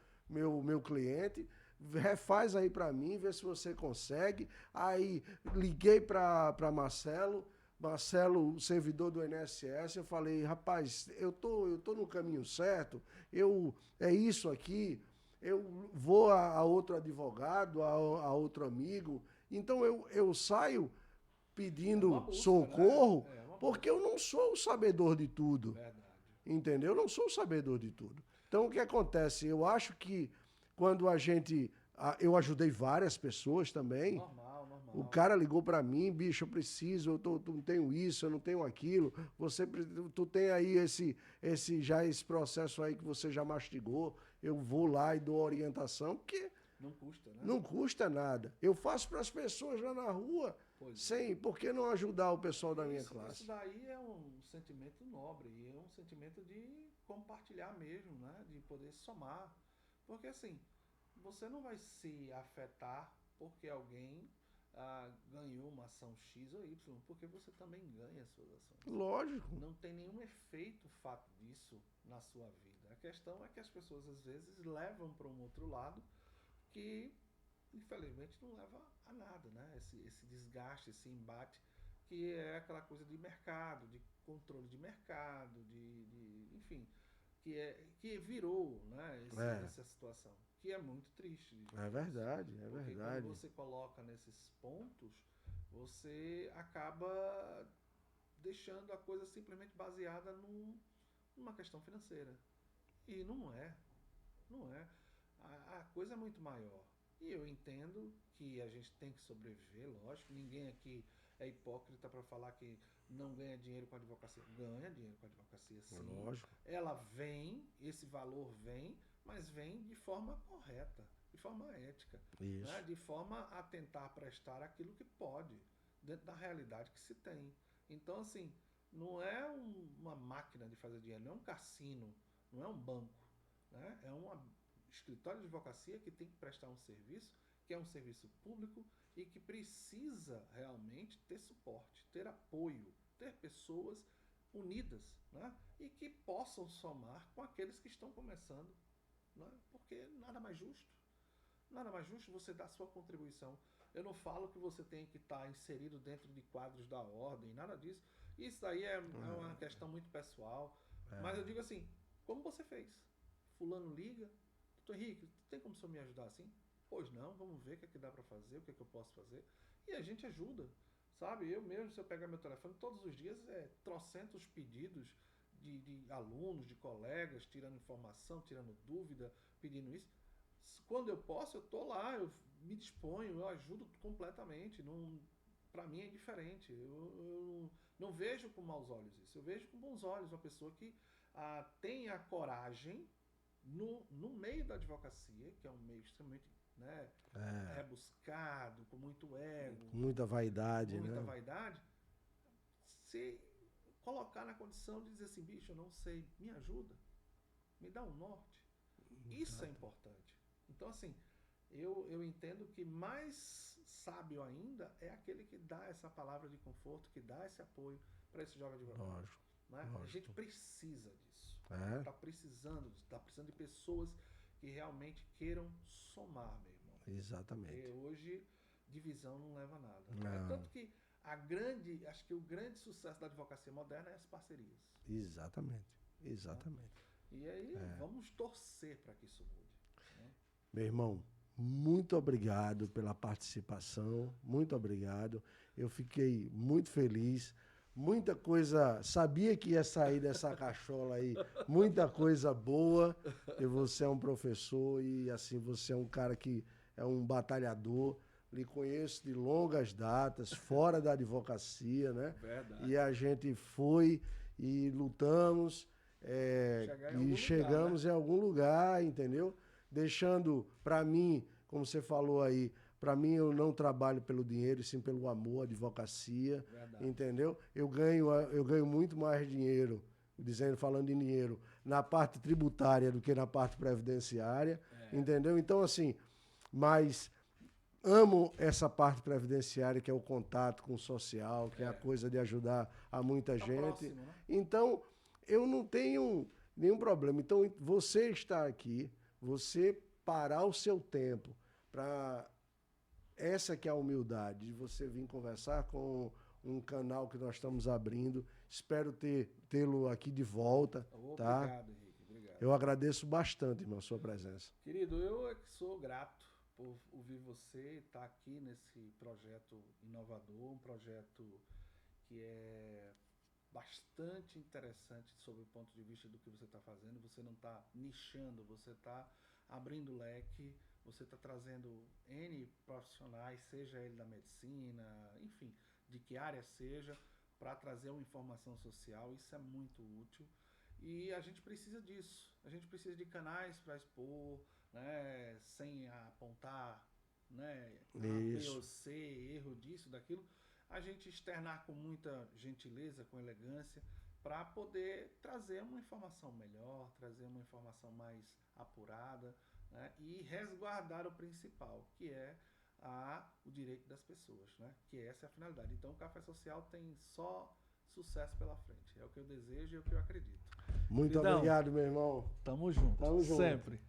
cliente, refaz aí para mim, vê se você consegue. Aí liguei para Marcelo, o servidor do INSS, eu falei, rapaz, eu tô no caminho certo, é isso aqui, eu vou a outro advogado, a outro amigo, então eu saio pedindo busca, socorro, né? porque eu não sou o sabedor de tudo. Verdade. Entendeu? Eu não sou o sabedor de tudo. Então, o que acontece? Eu acho que quando eu ajudei várias pessoas também. Normal. O cara ligou para mim, bicho, eu preciso, eu não tenho isso, eu não tenho aquilo. Tu tem aí esse processo aí que você já mastigou. Eu vou lá e dou orientação, porque não custa, né? Não custa nada. Eu faço para as pessoas lá na rua, por que não ajudar o pessoal da minha classe? Isso daí é um sentimento nobre, e é um sentimento de compartilhar mesmo, né? De poder somar. Porque assim, você não vai se afetar porque alguém ganhou uma ação X ou Y, porque você também ganha as suas ações. Lógico. Não tem nenhum efeito fato disso na sua vida. A questão é que as pessoas às vezes levam para um outro lado que infelizmente não leva a nada, né? Esse desgaste, esse embate, que é aquela coisa de mercado, de controle de mercado, enfim, que virou, né, essa situação, que é muito triste. É verdade, é porque verdade. quando você coloca nesses pontos, você acaba deixando a coisa simplesmente baseada numa questão financeira. E não é. A coisa é muito maior. E eu entendo que a gente tem que sobreviver, lógico. Ninguém aqui é hipócrita para falar que não ganha dinheiro com a advocacia. Ganha dinheiro com a advocacia, sim. Lógico. Ela vem, esse valor vem, mas vem de forma correta, de forma ética. Isso. Né? De forma a tentar prestar aquilo que pode, dentro da realidade que se tem. Então, assim, não é uma máquina de fazer dinheiro, não é um cassino, não é um banco. Né? É um escritório de advocacia que tem que prestar um serviço, que é um serviço público e que precisa realmente ter suporte, ter apoio, ter pessoas unidas, né? E que possam somar com aqueles que estão começando, né? Porque nada mais justo você dar sua contribuição. Eu não falo que você tem que estar inserido dentro de quadros da ordem, nada disso. Isso aí é uma questão muito pessoal. Mas eu digo assim, como você fez? Fulano liga, doutor Henrique, tem como o senhor me ajudar assim? Pois não, vamos ver o que é que dá para fazer, o que é que eu posso fazer. E a gente ajuda, sabe? Eu mesmo, se eu pegar meu telefone, todos os dias trocentos pedidos de alunos, de colegas, tirando informação, tirando dúvida, pedindo isso. Quando eu posso, eu tô lá, eu me disponho, eu ajudo completamente. Para mim é diferente. Eu não vejo com maus olhos isso. Eu vejo com bons olhos uma pessoa que tem a coragem no meio da advocacia, que é um meio extremamente, né, rebuscado, com muito ego, com muita vaidade, se colocar na condição de dizer assim, bicho, eu não sei, me ajuda, me dá um norte. Isso é importante. Então, assim, eu entendo que mais sábio ainda é aquele que dá essa palavra de conforto, que dá esse apoio para esse jovem advogado. Lógico. Né? A gente precisa disso. Está precisando de pessoas que realmente queiram somar, meu irmão. Exatamente. Porque hoje divisão não leva a nada. Não. Tanto que acho que o grande sucesso da advocacia moderna é as parcerias. Exatamente. E aí vamos torcer para que isso mude. Né? Meu irmão, muito obrigado pela participação, muito obrigado. Eu fiquei muito feliz muita coisa, sabia que ia sair dessa cachola aí, muita coisa boa, e você é um professor e assim, você é um cara que é um batalhador, lhe conheço de longas datas, fora da advocacia, né? Verdade. E a gente foi e lutamos, e chegamos em algum lugar, entendeu? Deixando, para mim, como você falou aí, para mim eu não trabalho pelo dinheiro, sim pelo amor, advocacia, Verdade. entendeu? Eu ganho muito mais dinheiro, falando em dinheiro, na parte tributária do que na parte previdenciária, entendeu? Então, assim, mas amo essa parte previdenciária, que é o contato com o social, que é a coisa de ajudar a muita gente. Próximo, né? Então, eu não tenho nenhum problema. Então, você está aqui, você parar o seu tempo para essa que é a humildade, de você vir conversar com um canal que nós estamos abrindo. Espero tê-lo aqui de volta, tá? Obrigado, Henrique. Obrigado. Eu agradeço bastante, irmão, a sua presença. Querido, eu é que sou grato por ouvir você estar aqui nesse projeto inovador, um projeto que é bastante interessante sob o ponto de vista do que você está fazendo. Você não está nichando, você está abrindo leque, você está trazendo N profissionais, seja ele da medicina, enfim, de que área seja, para trazer uma informação social. Isso é muito útil e a gente precisa disso. A gente precisa de canais para expor, né, sem apontar, né, A, B ou C, erro disso, daquilo. A gente externar com muita gentileza, com elegância, para poder trazer uma informação melhor, trazer uma informação mais apurada, né, e resguardar o principal, que é o direito das pessoas, né, que essa é a finalidade. Então o Café Social tem só sucesso pela frente. É o que eu desejo e é o que eu acredito. Muito obrigado, meu irmão. Tamo junto. Tamo junto. Sempre.